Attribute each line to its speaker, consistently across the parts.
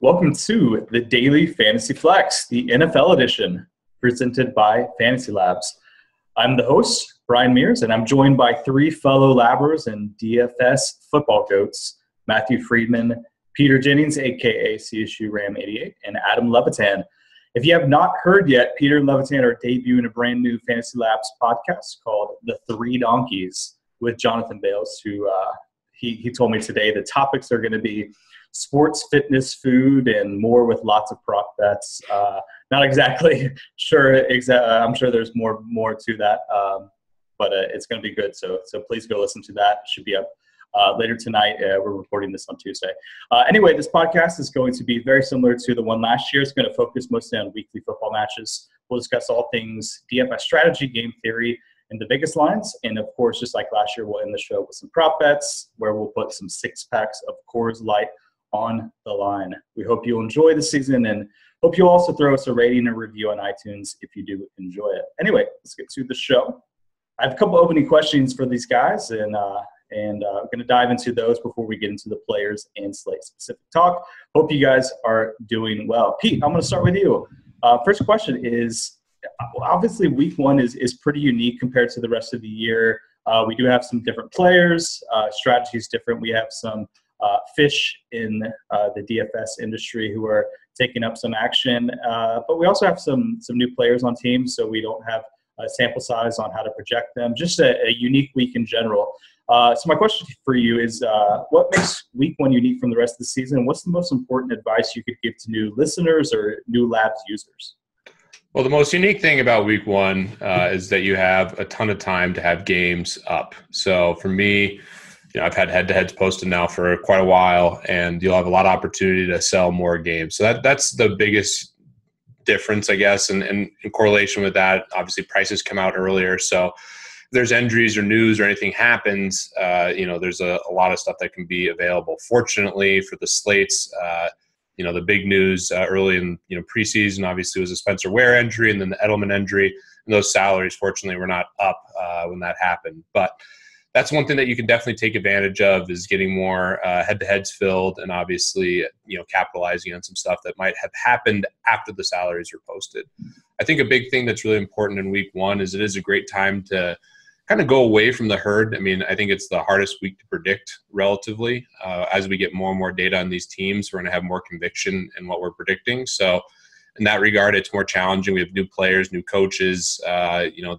Speaker 1: Welcome to the Daily Fantasy Flex, the NFL edition, presented by FantasyLabs. I'm the host, Bryan Mears, and I'm joined by three fellow labbers and DFS football goats, Matthew Freedman, Peter Jennings, a.k.a. CSU Ram 88, and Adam Levitan. If you have not heard yet, Peter and Levitan are debuting a brand new FantasyLabs podcast called The Three Donkeys with Jonathan Bales, who he told me today the topics are going to be sports, fitness, food, and more with lots of prop bets. Not exactly sure. I'm sure there's more to that, but it's going to be good. So please go listen to that. It should be up later tonight. We're recording this on Tuesday. Anyway, this podcast is going to be very similar to the one last year. It's going to focus mostly on weekly football matches. We'll discuss all things DFS strategy, game theory, and the biggest lines. And, of course, just like last year, we'll end the show with some prop bets where we'll put some six-packs of Coors Light on the line. We hope you'll enjoy the season and hope you'll also throw us a rating and review on iTunes if you do enjoy it. Anyway, let's get to the show. I have a couple opening questions for these guys, and I'm going to dive into those before we get into the players and slate-specific talk. Hope you guys are doing well. Pete, I'm going to start with you. First question is, obviously week one is pretty unique compared to the rest of the year. We do have some different players. Strategy is different. We have some fish in the DFS industry who are taking up some action. But we also have some new players on teams, so we don't have a sample size on how to project them. Just a unique week in general. So my question for you is, what makes week one unique from the rest of the season? What's the most important advice you could give to new listeners or new Labs users?
Speaker 2: Well, the most unique thing about week one is that you have a ton of time to have games up. So for me, I've had head-to-heads posted now for quite a while, and you'll have a lot of opportunity to sell more games. So that's the biggest difference, I guess. And in correlation with that, obviously prices come out earlier. So if there's injuries or news or anything happens, there's a lot of stuff that can be available. Fortunately for the slates, the big news early in preseason obviously was a Spencer Ware injury and then the Edelman injury. And those salaries, fortunately, were not up when that happened. But that's one thing that you can definitely take advantage of, is getting more head-to-heads filled and obviously, capitalizing on some stuff that might have happened after the salaries are posted. I think a big thing that's really important in week one is it is a great time to kind of go away from the herd. I mean, I think it's the hardest week to predict relatively. As we get more and more data on these teams, we're going to have more conviction in what we're predicting. So in that regard, it's more challenging. We have new players, new coaches.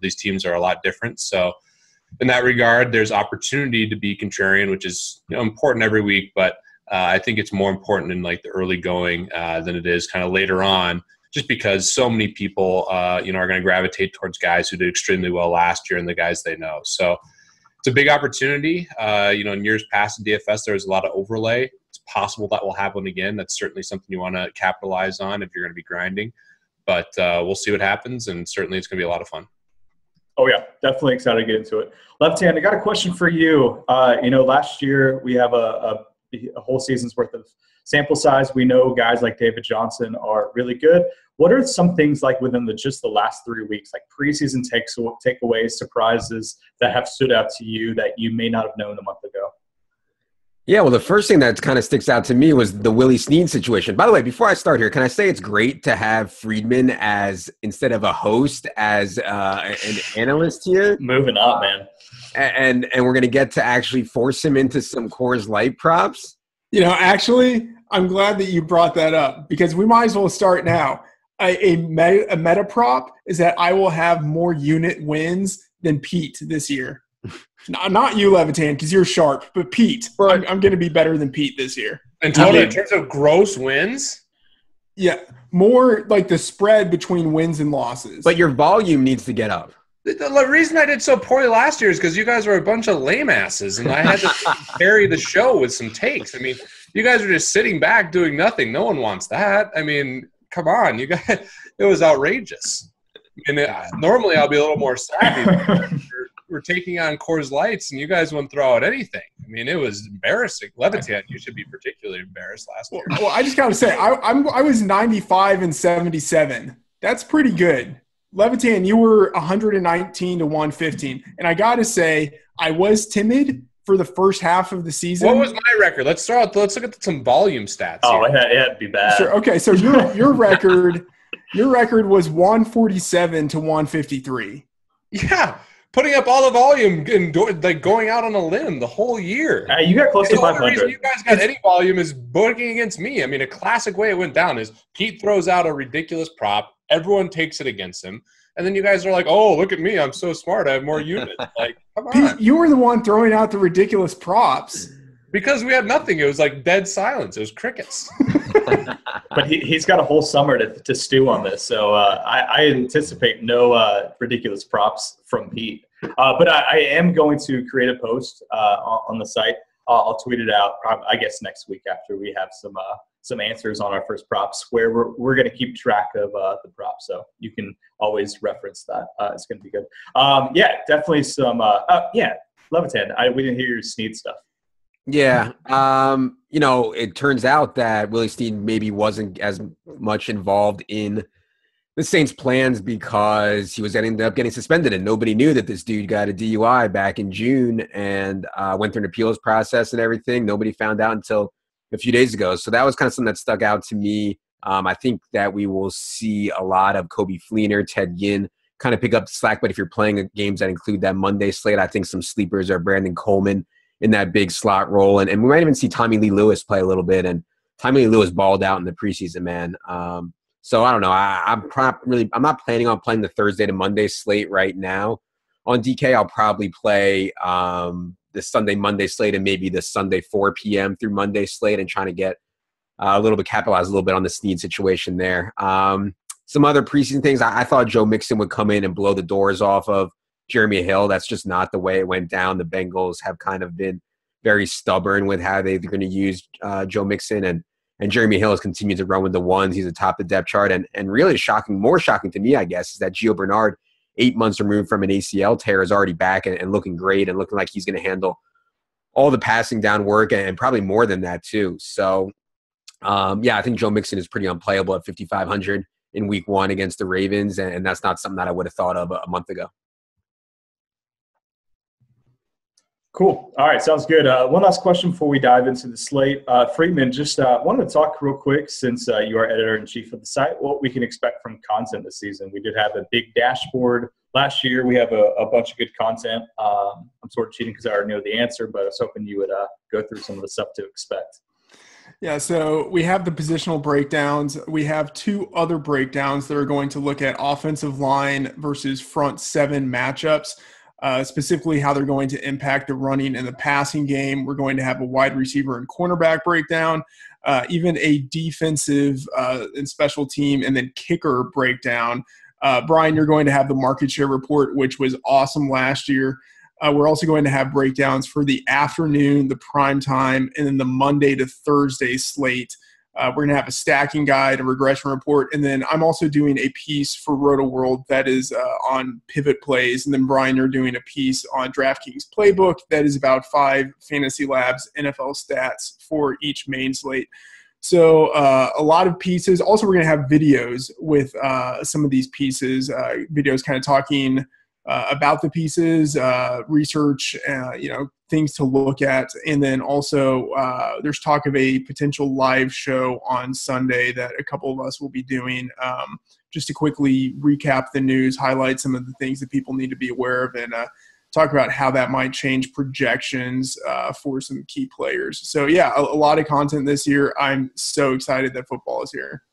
Speaker 2: These teams are a lot different. So in that regard, there's opportunity to be contrarian, which is important every week, but I think it's more important in like the early going than it is kind of later on, just because so many people are going to gravitate towards guys who did extremely well last year and the guys they know. So it's a big opportunity. In years past in DFS, there was a lot of overlay. It's possible that will happen again. That's certainly something you want to capitalize on if you're going to be grinding, but we'll see what happens, and certainly it's going to be a lot of fun.
Speaker 1: Oh, yeah, definitely excited to get into it. Left-hand, I got a question for you. Last year we have a whole season's worth of sample size. We know guys like David Johnson are really good. What are some things like within just the last 3 weeks, like preseason takeaways, surprises that have stood out to you that you may not have known a month ago?
Speaker 3: Yeah, well, the first thing that kind of sticks out to me was the Willie Snead situation. By the way, before I start here, can I say it's great to have Freedman as, instead of a host, as an analyst here?
Speaker 1: Moving up, man.
Speaker 3: And we're going to get to actually force him into some Coors Light props.
Speaker 4: Actually, I'm glad that you brought that up, because we might as well start now. A meta prop is that I will have more unit wins than Pete this year. Not you, Levitan, because you're sharp, but Pete. I'm going to be better than Pete this year.
Speaker 2: And totally, in terms of gross wins?
Speaker 4: Yeah, more like the spread between wins and losses.
Speaker 3: But your volume needs to get up.
Speaker 2: The reason I did so poorly last year is because you guys were a bunch of lame asses, and I had to carry the show with some takes. I mean, you guys are just sitting back doing nothing. No one wants that. I mean, come on, you guys. It was outrageous. And normally I'll be a little more savvy. We're taking on Coors Lights, and you guys wouldn't throw out anything. I mean, it was embarrassing. Levitan, you should be particularly embarrassed last year.
Speaker 4: Well, I just got to say, I was 95 and 77. That's pretty good. Levitan, you were 119 to 115. And I got to say, I was timid for the first half of the season.
Speaker 2: What was my record? Let's look at some volume stats.
Speaker 1: Oh,
Speaker 2: here.
Speaker 1: it had to be bad.
Speaker 4: Sure. Okay, so your record was 147 to 153.
Speaker 2: Yeah, putting up all the volume and going out on a limb the whole year.
Speaker 1: You got close to
Speaker 2: The only
Speaker 1: 500.
Speaker 2: reason you guys got any volume is booking against me. I mean, a classic way it went down is Pete throws out a ridiculous prop. Everyone takes it against him. And then you guys are like, oh, look at me. I'm so smart. I have more units. Like, come on.
Speaker 4: Pete, you were the one throwing out the ridiculous props.
Speaker 2: Because we had nothing. It was like dead silence. It was crickets.
Speaker 1: But he's got a whole summer to stew on this. So I anticipate no ridiculous props from Pete. But I am going to create a post on the site. I'll tweet it out, I guess, next week after we have some answers on our first props, where we're going to keep track of the props. So you can always reference that. It's going to be good. Yeah, definitely some Levitan. We didn't hear your Snead stuff.
Speaker 3: Yeah. It turns out that Willie Snead maybe wasn't as much involved in the Saints' plans because he was ended up getting suspended, and nobody knew that this dude got a DUI back in June and went through an appeals process and everything. Nobody found out until a few days ago. So that was kind of something that stuck out to me. I think that we will see a lot of Kobe Fleener, Ted Ginn kind of pick up the slack. But if you're playing games that include that Monday slate, I think some sleepers are Brandon Coleman in that big slot role. And we might even see Tommy Lee Lewis play a little bit. And Tommy Lee Lewis balled out in the preseason, man. So I don't know. I'm not planning on playing the Thursday to Monday slate right now. On DK, I'll probably play the Sunday, Monday slate and maybe the Sunday 4 p.m. through Monday slate and trying to get capitalize a little bit on the Snead situation there. Some other preseason things. I thought Joe Mixon would come in and blow the doors off of Jeremy Hill. That's just not the way it went down. The Bengals have kind of been very stubborn with how they're going to use Joe Mixon, and Jeremy Hill has continued to run with the ones. He's atop the depth chart, and really more shocking to me, I guess, is that Gio Bernard, 8 months removed from an ACL tear, is already back and looking great and looking like he's going to handle all the passing down work and probably more than that too. So, I think Joe Mixon is pretty unplayable at 5,500 in week 1 against the Ravens, and that's not something that I would have thought of a month ago.
Speaker 1: Cool. All right, sounds good. One last question before we dive into the slate. Freedman, just wanted to talk real quick, since you are editor-in-chief of the site, what we can expect from content this season. We did have a big dashboard last year. We have a bunch of good content. I'm sort of cheating because I already know the answer, but I was hoping you would go through some of the stuff to expect.
Speaker 4: Yeah, so we have the positional breakdowns. We have 2 other breakdowns that are going to look at offensive line versus front 7 matchups. Specifically how they're going to impact the running and the passing game. We're going to have a wide receiver and cornerback breakdown, even a defensive and special team and then kicker breakdown. Bryan, you're going to have the market share report, which was awesome last year. We're also going to have breakdowns for the afternoon, the prime time, and then the Monday to Thursday slate. We're going to have a stacking guide, a regression report, and then I'm also doing a piece for Roto World that is on pivot plays. And then, Bryan, you're doing a piece on DraftKings Playbook that is about 5 FantasyLabs NFL stats for each main slate. So a lot of pieces. Also, we're going to have videos with some of these pieces, videos kind of talking about the pieces, research, things to look at. And then also there's talk of a potential live show on Sunday that a couple of us will be doing just to quickly recap the news, highlight some of the things that people need to be aware of, and talk about how that might change projections for some key players. So, yeah, a lot of content this year. I'm so excited that football is here.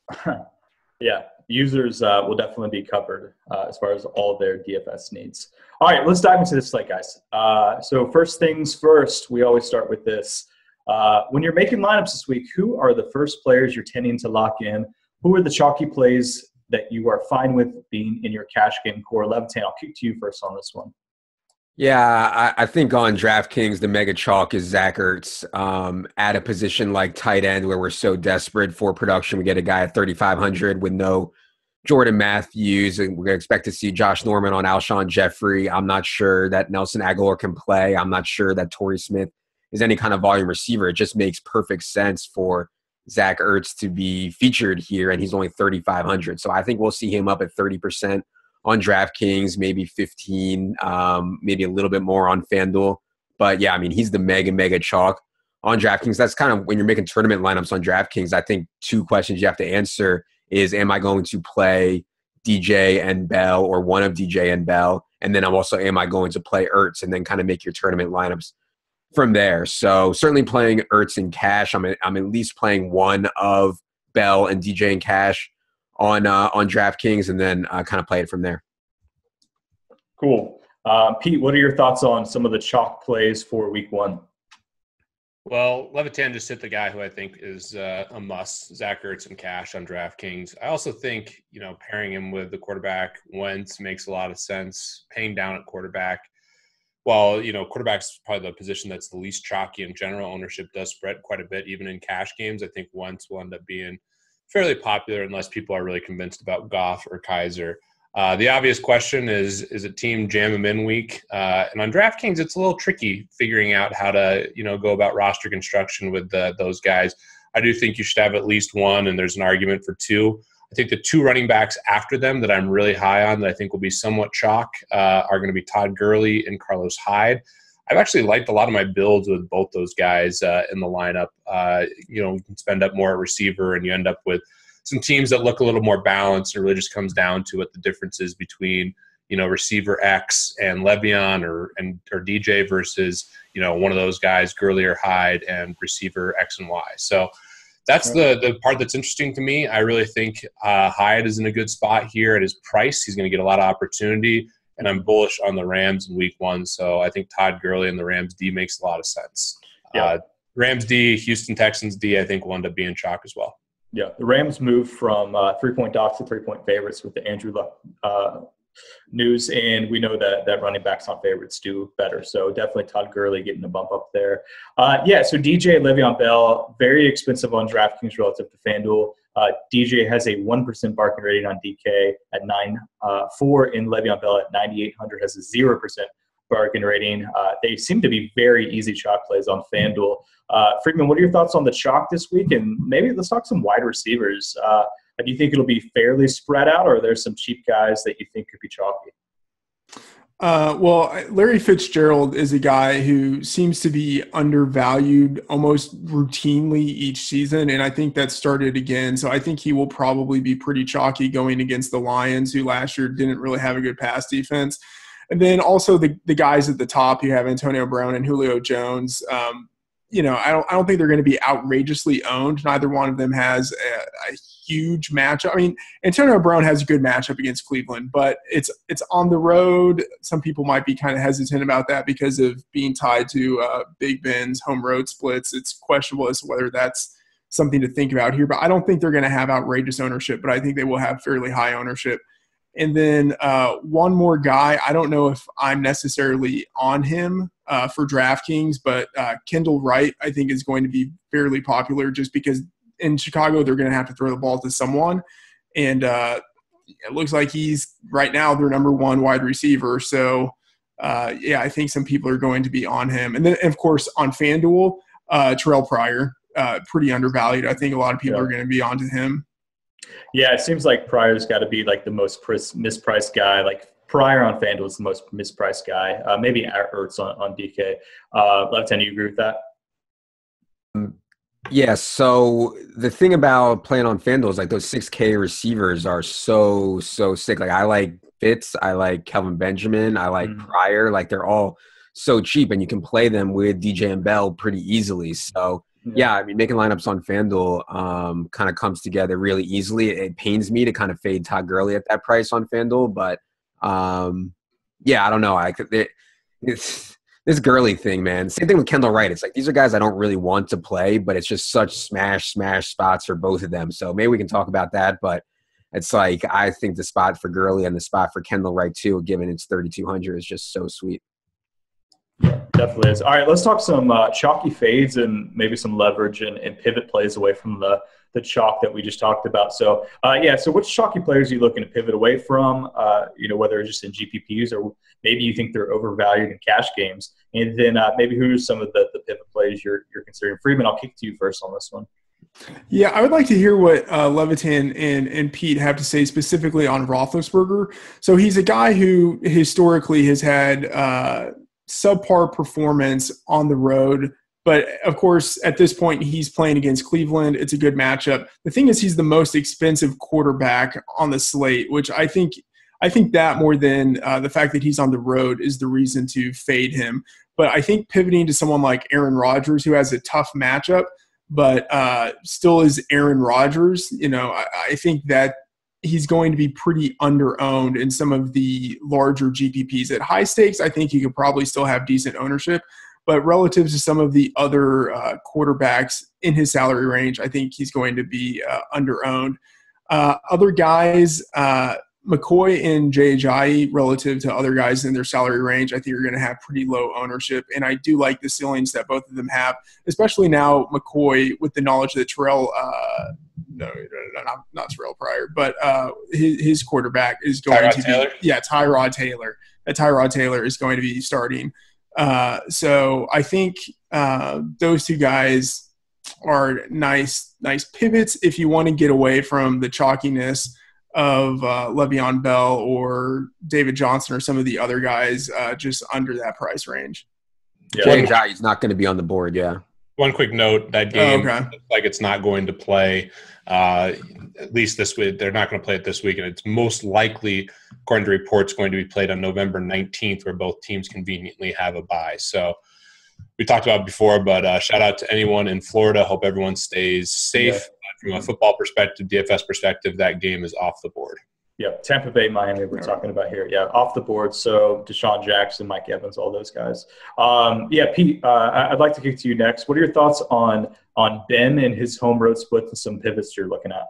Speaker 1: Yeah, users will definitely be covered as far as all their DFS needs. All right, let's dive into this slate, guys. So first things first, we always start with this. When you're making lineups this week, who are the first players you're tending to lock in? Who are the chalky plays that you are fine with being in your cash game core? Levitan, I'll kick to you first on this one.
Speaker 3: Yeah, I think on DraftKings, the mega chalk is Zach Ertz. At a position like tight end where we're so desperate for production, we get a guy at 3,500 with no Jordan Matthews, and we're going to expect to see Josh Norman on Alshon Jeffrey. I'm not sure that Nelson Aguilar can play. I'm not sure that Torrey Smith is any kind of volume receiver. It just makes perfect sense for Zach Ertz to be featured here, and he's only 3,500. So I think we'll see him up at 30% on DraftKings, maybe 15, maybe a little bit more on FanDuel. But yeah, I mean, he's the mega chalk on DraftKings. That's kind of when you're making tournament lineups on DraftKings. I think two questions you have to answer is, am I going to play DJ and Bell or one of DJ and Bell? And then am I going to play Ertz, and then kind of make your tournament lineups from there. So certainly playing Ertz in cash. I'm at least playing one of Bell and DJ in cash on DraftKings, and then kind of play it from there.
Speaker 1: Cool. Pete, what are your thoughts on some of the chalk plays for week 1?
Speaker 2: Well, Levitan just hit the guy who I think is a must, Zach Ertz in cash on DraftKings. I also think, pairing him with the quarterback Wentz makes a lot of sense. Paying down at quarterback, while, quarterback's probably the position that's the least chalky in general, ownership does spread quite a bit, even in cash games. I think Wentz will end up being fairly popular unless people are really convinced about Goff or Kaiser. The obvious question is it team jam him in week? And on DraftKings, it's a little tricky figuring out how to, go about roster construction with those guys. I do think you should have at least one, and there's an argument for two. I think the two running backs after them that I'm really high on that I think will be somewhat chalk are going to be Todd Gurley and Carlos Hyde. I've actually liked a lot of my builds with both those guys in the lineup. You can spend up more at receiver, and you end up with some teams that look a little more balanced. It really just comes down to what the difference is between, receiver X and Le'Veon or DJ versus, one of those guys, Gurley or Hyde, and receiver X and Y. So that's the part that's interesting to me. I really think Hyde is in a good spot here at his price. He's going to get a lot of opportunity, and I'm bullish on the Rams in week 1. So I think Todd Gurley and the Rams D makes a lot of sense. Yeah. Rams D, Houston Texans D, I think will end up being chalk as well.
Speaker 1: Yeah, the Rams moved from 3-point dogs to 3-point favorites with the Andrew Luck news, and we know that running backs on favorites do better. So definitely Todd Gurley getting a bump up there. So DJ and Le'Veon Bell, very expensive on DraftKings relative to FanDuel. DJ has a 1% bargain rating on DK at 9.4, and Le'Veon Bell at 9,800 has a 0% bargain rating. They seem to be very easy chalk plays on FanDuel. Freedman, what are your thoughts on the chalk this week? And maybe let's talk some wide receivers. Do you think it'll be fairly spread out, or are there some cheap guys that you think could be chalky?
Speaker 4: Larry Fitzgerald is a guy who seems to be undervalued almost routinely each season, and I think that started again. So I think he will probably be pretty chalky going against the Lions, who last year didn't really have a good pass defense. And then also the guys at the top, you have Antonio Brown and Julio Jones. I don't think they're going to be outrageously owned. Neither one of them has a huge matchup. I mean, Antonio Brown has a good matchup against Cleveland, but it's on the road. Some people might be kind of hesitant about that because of being tied to Big Ben's home road splits. It's questionable as to whether that's something to think about here, but I don't think they're going to have outrageous ownership, but I think they will have fairly high ownership. And then one more guy, I don't know if I'm necessarily on him for DraftKings, but Kendall Wright, I think, is going to be fairly popular just because in Chicago they're going to have to throw the ball to someone. And it looks like he's right now their number one wide receiver. So, I think some people are going to be on him. And then, of course, on FanDuel, Terrell Pryor, pretty undervalued. I think a lot of people are going to be onto him.
Speaker 1: Yeah, it seems like Pryor's got to be like the most mispriced guy. Like Pryor on FanDuel is the most mispriced guy. Maybe Ertz on DK. Levitan, you agree with that?
Speaker 3: Yeah, so the thing about playing on FanDuel is like those 6K receivers are so sick. Like I like Fitz, I like Kelvin Benjamin, I like Pryor. Like they're all so cheap, and you can play them with DJ and Bell pretty easily. So yeah, I mean, making lineups on FanDuel kind of comes together really easily. It pains me to kind of fade Todd Gurley at that price on FanDuel, but I don't know. This Gurley thing, man. Same thing with Kendall Wright. It's like these are guys I don't really want to play, but it's just such smash spots for both of them. So maybe we can talk about that, but it's like I think the spot for Gurley and the spot for Kendall Wright too, given it's 3,200, is just so sweet.
Speaker 1: Yeah, definitely is. All right, let's talk some chalky fades and maybe some leverage and pivot plays away from the chalk that we just talked about. So, so which chalky players are you looking to pivot away from, whether it's just in GPPs or maybe you think they're overvalued in cash games? And then maybe who are some of the pivot plays you're considering? Freedman, I'll kick to you first on this one.
Speaker 4: Yeah, I would like to hear what Levitan and Pete have to say specifically on Roethlisberger. So he's a guy who historically has had subpar performance on the road. But, of course, at this point, he's playing against Cleveland. It's a good matchup. The thing is, he's the most expensive quarterback on the slate, which I think that more than the fact that he's on the road is the reason to fade him. But I think pivoting to someone like Aaron Rodgers, who has a tough matchup, but still is Aaron Rodgers, I think that he's going to be pretty under-owned in some of the larger GPPs. At high stakes, I think he could probably still have decent ownership. But relative to some of the other quarterbacks in his salary range, I think he's going to be under-owned. Other guys, McCoy and Jay Ajayi, relative to other guys in their salary range, I think are going to have pretty low ownership. And I do like the ceilings that both of them have, especially now McCoy with the knowledge that Terrell not Terrell Pryor, but his quarterback is going
Speaker 2: Tyrod
Speaker 4: to
Speaker 2: Taylor?
Speaker 4: be – yeah, Tyrod Taylor. Tyrod Taylor is going to be starting. So I think those two guys are nice pivots if you want to get away from the chalkiness of Le'Veon Bell or David Johnson or some of the other guys just under that price range.
Speaker 3: Yeah, he's not going to be on the board, yeah.
Speaker 2: One quick note, that game looks like it's not going to play at least this week. They're not going to play it this week, and it's most likely, according to reports, going to be played on November 19th, where both teams conveniently have a bye. So we talked about it before, but shout out to anyone in Florida. Hope everyone stays safe. Yeah. From a football perspective, DFS perspective, that game is off the board.
Speaker 1: Yeah, Tampa Bay, Miami, we're talking about here. Yeah, off the board. So Deshaun Jackson, Mike Evans, all those guys. Pete, I'd like to kick to you next. What are your thoughts on Ben and his home road split and some pivots you're looking at?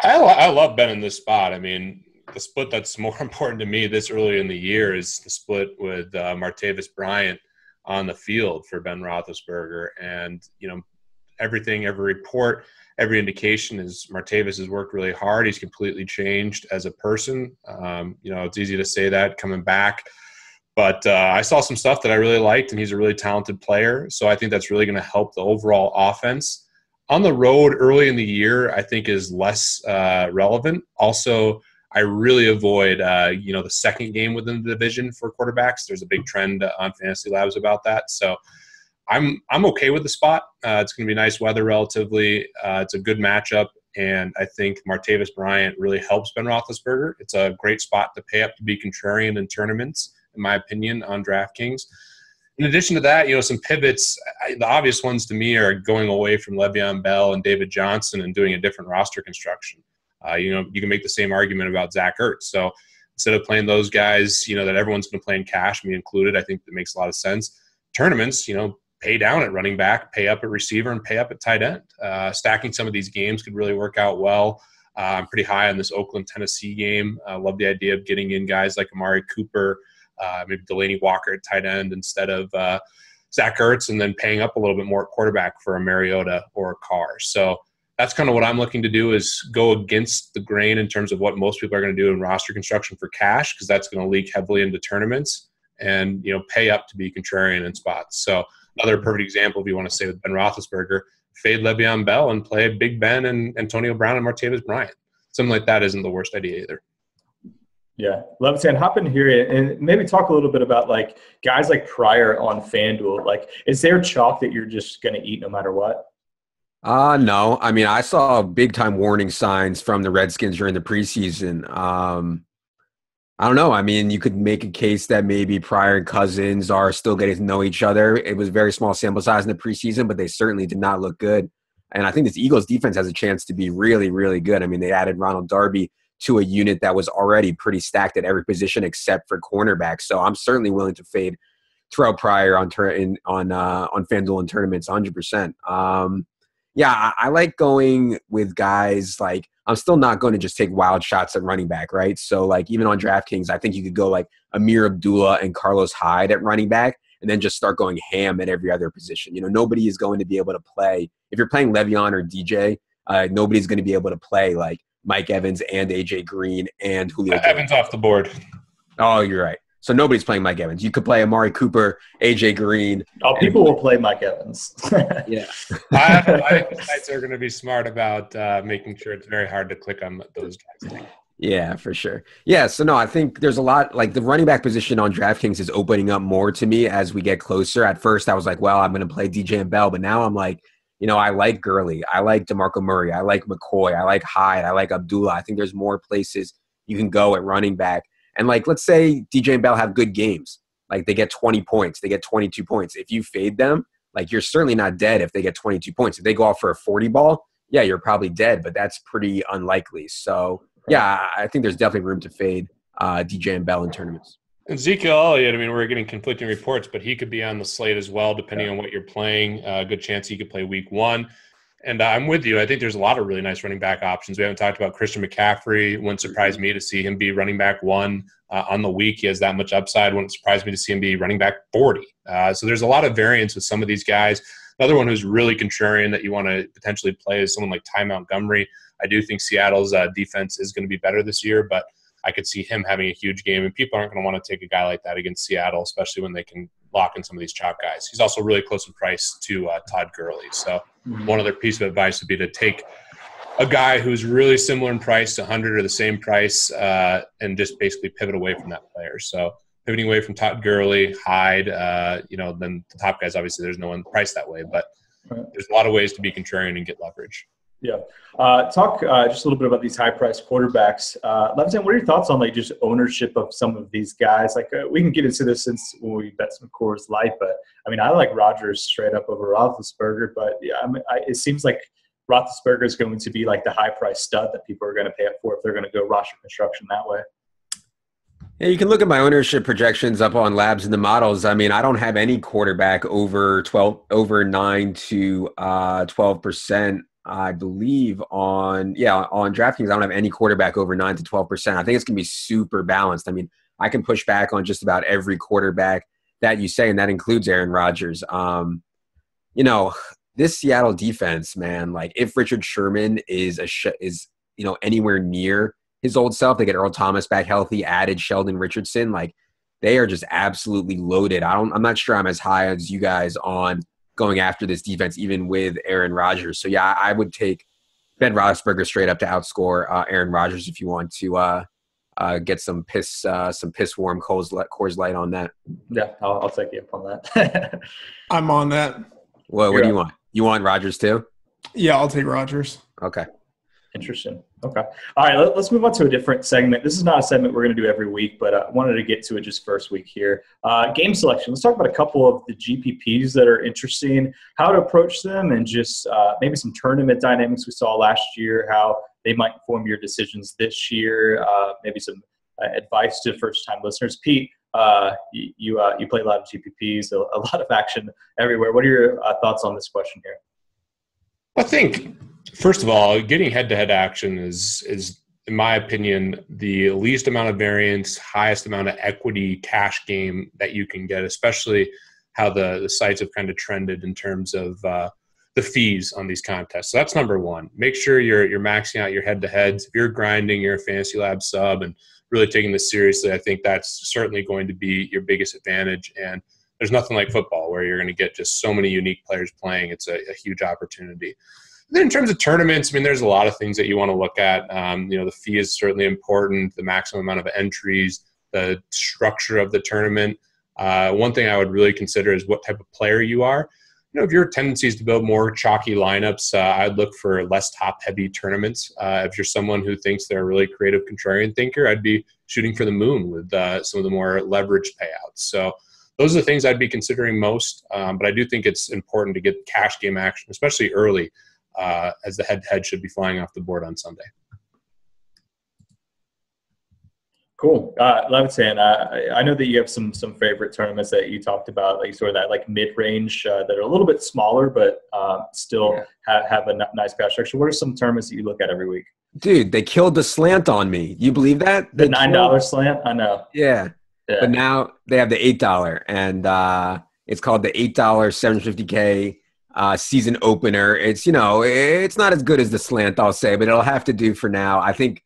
Speaker 2: I love Ben in this spot. I mean, the split that's more important to me this early in the year is the split with Martavis Bryant on the field for Ben Roethlisberger. And, every report, every indication is Martavis has worked really hard. He's completely changed as a person. It's easy to say that coming back. But I saw some stuff that I really liked, and he's a really talented player. So I think that's really going to help the overall offense. On the road early in the year, I think is less relevant. Also, I really avoid, the second game within the division for quarterbacks. There's a big trend on FantasyLabs about that. So I'm okay with the spot. It's going to be nice weather relatively. It's a good matchup, and I think Martavis Bryant really helps Ben Roethlisberger. It's a great spot to pay up to be contrarian in tournaments, in my opinion, on DraftKings. In addition to that, some pivots. The obvious ones to me are going away from Le'Veon Bell and David Johnson and doing a different roster construction. You can make the same argument about Zach Ertz. So instead of playing those guys, that everyone's going to play in cash, me included, I think that makes a lot of sense. Tournaments, pay down at running back, pay up at receiver, and pay up at tight end. Stacking some of these games could really work out well. I'm pretty high on this Oakland-Tennessee game. I love the idea of getting in guys like Amari Cooper, maybe Delaney Walker at tight end instead of Zach Ertz, and then paying up a little bit more at quarterback for a Mariota or a Carr. So that's kind of what I'm looking to do, is go against the grain in terms of what most people are going to do in roster construction for cash, because that's going to leak heavily into tournaments, and pay up to be contrarian in spots. So another perfect example, if you want to say with Ben Roethlisberger, fade Le'Veon Bell and play Big Ben and Antonio Brown and Martavis Bryant. Something like that isn't the worst idea either.
Speaker 1: Yeah. Levitan, hop in here and maybe talk a little bit about guys like Pryor on FanDuel. Is there chalk that you're just going to eat no matter what?
Speaker 3: No. I mean, I saw big-time warning signs from the Redskins during the preseason. I don't know. I mean, you could make a case that maybe Pryor and Cousins are still getting to know each other. It was a very small sample size in the preseason, but they certainly did not look good. And I think this Eagles defense has a chance to be really, really good. I mean, they added Ronald Darby to a unit that was already pretty stacked at every position except for cornerback. So I'm certainly willing to fade Terrell Pryor on FanDuel in tournaments 100%. I like going with guys like – I'm still not going to just take wild shots at running back, right? So, even on DraftKings, I think you could go Amir Abdullah and Carlos Hyde at running back and then just start going ham at every other position. Nobody is going to be able to play. If you're playing Le'Veon or DJ, nobody's going to be able to play Mike Evans and AJ Green and Julio.
Speaker 2: Evans off the board.
Speaker 3: Oh, you're right. So nobody's playing Mike Evans. You could play Amari Cooper, AJ Green.
Speaker 1: Oh, people will play Mike Evans.
Speaker 2: Yeah. I think the sites are going to be smart about making sure it's very hard to click on those guys.
Speaker 3: Yeah, for sure. Yeah, so no, I think there's a lot, like the running back position on DraftKings is opening up more to me as we get closer. At first, I was like, well, I'm going to play DJ and Bell, but now I'm like, I like Gurley. I like DeMarco Murray. I like McCoy. I like Hyde. I like Abdullah. I think there's more places you can go at running back. And like, let's say DJ and Bell have good games. Like they get 20 points. They get 22 points. If you fade them, like you're certainly not dead if they get 22 points. If they go off for a 40 ball, yeah, you're probably dead, but that's pretty unlikely. So, yeah, I think there's definitely room to fade DJ and Bell in tournaments.
Speaker 2: And Ezekiel Elliott, I mean, we're getting conflicting reports, but he could be on the slate as well, depending on what you're playing. Good chance he could play week 1. And I'm with you. I think there's a lot of really nice running back options. We haven't talked about Christian McCaffrey. Wouldn't surprise me to see him be running back 1 on the week. He has that much upside. Wouldn't surprise me to see him be running back 40. So there's a lot of variance with some of these guys. Another one who's really contrarian that you want to potentially play is someone like Ty Montgomery. I do think Seattle's defense is going to be better this year, but I could see him having a huge game, and people aren't going to want to take a guy like that against Seattle, especially when they can lock in some of these chalk guys. He's also really close in price to Todd Gurley. So one other piece of advice would be to take a guy who's really similar in price to 100 or the same price and just basically pivot away from that player. So pivoting away from Todd Gurley, Hyde, then the top guys, obviously there's no one priced that way, but there's a lot of ways to be contrarian and get leverage.
Speaker 1: Yeah. Talk just a little bit about these high-priced quarterbacks. Levitan, what are your thoughts on like just ownership of some of these guys? Like we can get into this since when we bet some Coors Light, but I mean I like Rodgers straight up over Roethlisberger, but yeah, it seems like Roethlisberger is going to be like the high-priced stud that people are going to pay up for if they're going to go roster construction that way.
Speaker 3: Yeah, you can look at my ownership projections up on Labs and the models. I mean, I don't have any quarterback over 9 to 12%. I believe on DraftKings, I don't have any quarterback over 9 to 12%. I think it's going to be super balanced. I mean, I can push back on just about every quarterback that you say, and that includes Aaron Rodgers. This Seattle defense, man, like if Richard Sherman is anywhere near his old self, they get Earl Thomas back healthy, added Sheldon Richardson, like they are just absolutely loaded. I'm not sure I'm as high as you guys on going after this defense, even with Aaron Rodgers. So, yeah, I would take Ben Roethlisberger straight up to outscore Aaron Rodgers if you want to get some piss warm Coors Light on that.
Speaker 1: Yeah, I'll take you up on that.
Speaker 4: I'm on that.
Speaker 3: Well, what do you want? You want Rodgers too?
Speaker 4: Yeah, I'll take Rodgers.
Speaker 3: Okay.
Speaker 1: Interesting. Okay. All right, let's move on to a different segment. This is not a segment we're going to do every week, but I wanted to get to it just first week here. Game selection. Let's talk about a couple of the GPPs that are interesting, how to approach them, and just maybe some tournament dynamics we saw last year, how they might inform your decisions this year, maybe some advice to first-time listeners. Pete, you play a lot of GPPs, a lot of action everywhere. What are your thoughts on this question here?
Speaker 2: I think – first of all, getting head-to-head action is, in my opinion, the least amount of variance, highest amount of equity cash game that you can get, especially how the sites have kind of trended in terms of the fees on these contests. So that's number one. Make sure you're maxing out your head-to-heads. If you're grinding, you're a FantasyLabs sub and really taking this seriously, I think that's certainly going to be your biggest advantage. And there's nothing like football where you're going to get just so many unique players playing. It's a huge opportunity. Then in terms of tournaments, I mean, there's a lot of things that you want to look at. The fee is certainly important, the maximum amount of entries, the structure of the tournament. One thing I would really consider is what type of player you are. If your tendency is to build more chalky lineups, I'd look for less top-heavy tournaments. If you're someone who thinks they're a really creative contrarian thinker, I'd be shooting for the moon with some of the more leveraged payouts. So those are the things I'd be considering most. But I do think it's important to get cash game action, especially early, as the head-to-head should be flying off the board on Sunday.
Speaker 1: Cool. Levitan, I know that you have some favorite tournaments that you talked about, like sort of that like mid-range that are a little bit smaller, but still have a nice pass structure. What are some tournaments that you look at every week?
Speaker 3: Dude, they killed the slant on me. You believe that?
Speaker 1: The $9 slant? I know.
Speaker 3: Yeah. But now they have the $8, and it's called the $8 750K season opener. It's, it's not as good as the slant, I'll say, but it'll have to do for now. I think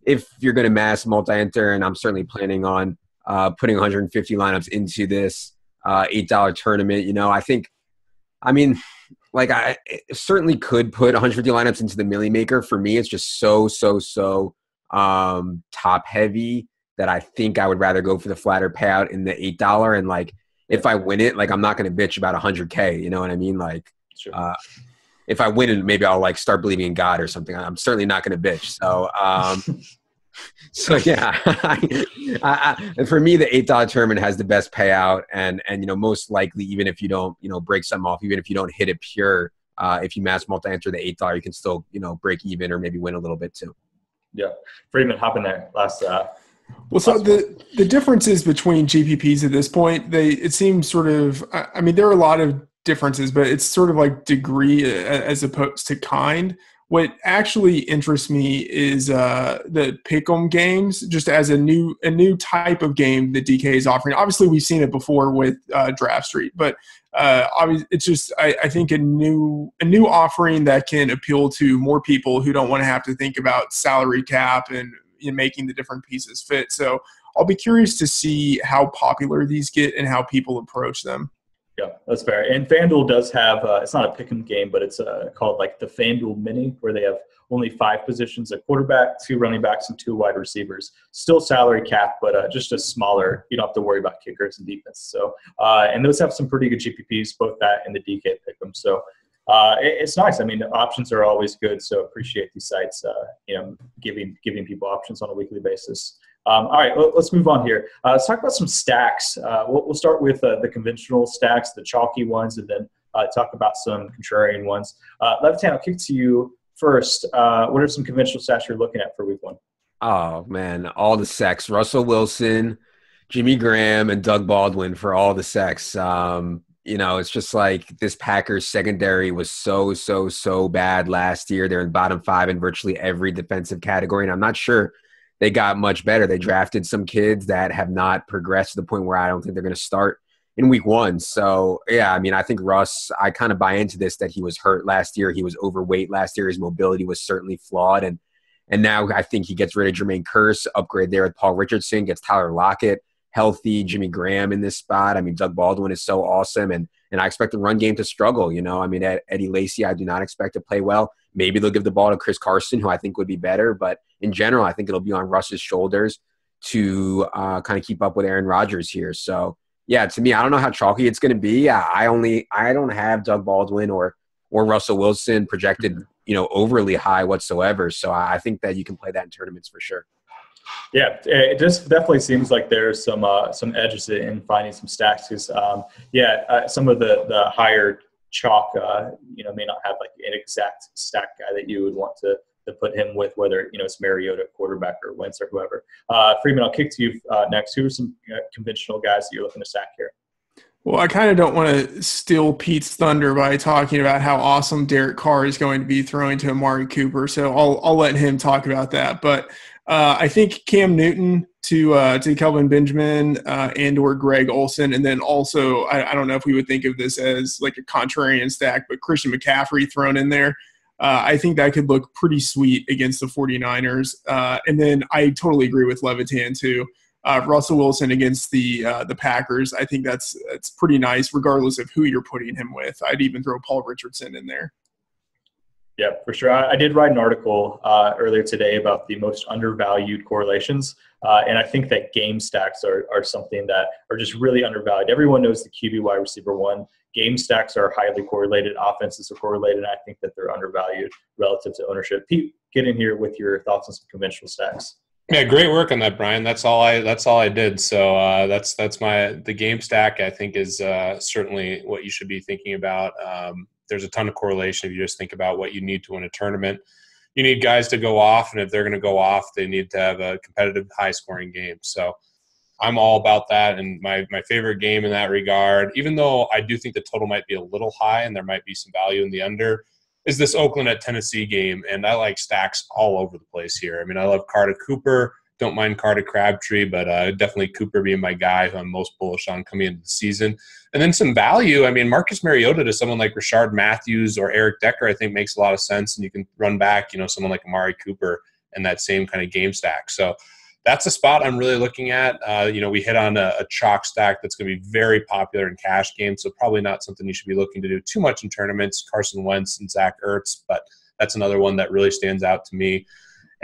Speaker 3: if you're going to mass multi-enter, and I'm certainly planning on putting 150 lineups into this $8 tournament, I certainly could put 150 lineups into the Millie Maker. For me, it's just so top heavy that I think I would rather go for the flatter payout in the $8. And like, if I win it, like, I'm not going to bitch about 100K. You know what I mean? Like,
Speaker 1: Sure.
Speaker 3: If I win it, maybe I'll like start believing in God or something. I'm certainly not going to bitch. So, so yeah, and for me, the $8 tournament has the best payout, and most likely, even if you don't break something off, even if you don't hit it pure, if you mass multi-enter the $8, you can still break even or maybe win a little bit too.
Speaker 1: Yeah, Freeman, hop in there. Last.
Speaker 4: Well, so the differences between GPPs at this point, it seems sort of. I mean, there are a lot of differences, but it's sort of like degree as opposed to kind. What actually interests me is the pick'em games, just as a new type of game that DK is offering. Obviously, we've seen it before with Draft Street, but obviously, it's just I think a new offering that can appeal to more people who don't want to have to think about salary cap and making the different pieces fit. So I'll be curious to see how popular these get and how people approach them.
Speaker 1: Yeah, that's fair. And FanDuel does have it's not a pick'em game, but it's called like the FanDuel Mini, where they have only 5 positions: a quarterback, 2 running backs, and 2 wide receivers. Still salary cap, but just a smaller. You don't have to worry about kickers and defense. So and those have some pretty good GPPs, both that and the DK pick'em. So it's nice. I mean, the options are always good. So appreciate these sites, giving people options on a weekly basis. All right, let's move on here. Let's talk about some stacks. We'll start with the conventional stacks, the chalky ones, and then talk about some contrarian ones. Levitan, I'll kick to you first. What are some conventional stacks you're looking at for week 1?
Speaker 3: Oh, man, all the sex. Russell Wilson, Jimmy Graham, and Doug Baldwin for all the sex. It's just like this Packers secondary was so bad last year. They're in bottom 5 in virtually every defensive category, and I'm not sure they got much better. They drafted some kids that have not progressed to the point where I don't think they're going to start in week 1. So, yeah, I mean, I think Russ, I kind of buy into this that he was hurt last year. He was overweight last year. His mobility was certainly flawed. And now I think he gets rid of Jermaine Kearse, upgrade there with Paul Richardson, gets Tyler Lockett healthy, Jimmy Graham in this spot. I mean, Doug Baldwin is so awesome. And I expect the run game to struggle, I mean, Eddie Lacy, I do not expect to play well. Maybe they'll give the ball to Chris Carson, who I think would be better. But in general, I think it'll be on Russ's shoulders to kind of keep up with Aaron Rodgers here. So, yeah, to me, I don't know how chalky it's going to be. I don't have Doug Baldwin or Russell Wilson projected, overly high whatsoever. So I think that you can play that in tournaments for sure.
Speaker 1: Yeah, it just definitely seems like there's some edges in finding some stacks because, some of the higher chalk, may not have like an exact stack guy that you would want to put him with, whether, it's Mariota, quarterback, or Wentz or whoever. Freeman, I'll kick to you next. Who are some conventional guys that you're looking to stack here?
Speaker 4: Well, I kind of don't want to steal Pete's thunder by talking about how awesome Derek Carr is going to be throwing to Amari Cooper, so I'll let him talk about that. But I think Cam Newton to Kelvin Benjamin and or Greg Olsen, and then also I don't know if we would think of this as like a contrarian stack, but Christian McCaffrey thrown in there. I think that could look pretty sweet against the 49ers. And then I totally agree with Levitan too. Russell Wilson against the Packers, I think that's pretty nice regardless of who you're putting him with. I'd even throw Paul Richardson in there.
Speaker 1: Yeah, for sure. I did write an article earlier today about the most undervalued correlations, and I think that game stacks are something that are just really undervalued. Everyone knows the QB wide receiver 1. Game stacks are highly correlated. Offenses are correlated, and I think that they're undervalued relative to ownership. Pete, get in here with your thoughts on some conventional stacks.
Speaker 2: Yeah, great work on that, Brian. That's all I did. So that's the game stack. I think is certainly what you should be thinking about. There's a ton of correlation if you just think about what you need to win a tournament. You need guys to go off, and if they're going to go off, they need to have a competitive, high-scoring game. So I'm all about that, and my favorite game in that regard, even though I do think the total might be a little high and there might be some value in the under, is this Oakland at Tennessee game, and I like stacks all over the place here. I mean, I love Carter Cooper. Don't mind Carter Crabtree, but definitely Cooper being my guy who I'm most bullish on coming into the season. And then some value. I mean, Marcus Mariota to someone like Rashard Matthews or Eric Decker, I think makes a lot of sense. And you can run back, someone like Amari Cooper and that same kind of game stack. So that's a spot I'm really looking at. We hit on a chalk stack that's going to be very popular in cash games, so probably not something you should be looking to do too much in tournaments, Carson Wentz and Zach Ertz, but that's another one that really stands out to me.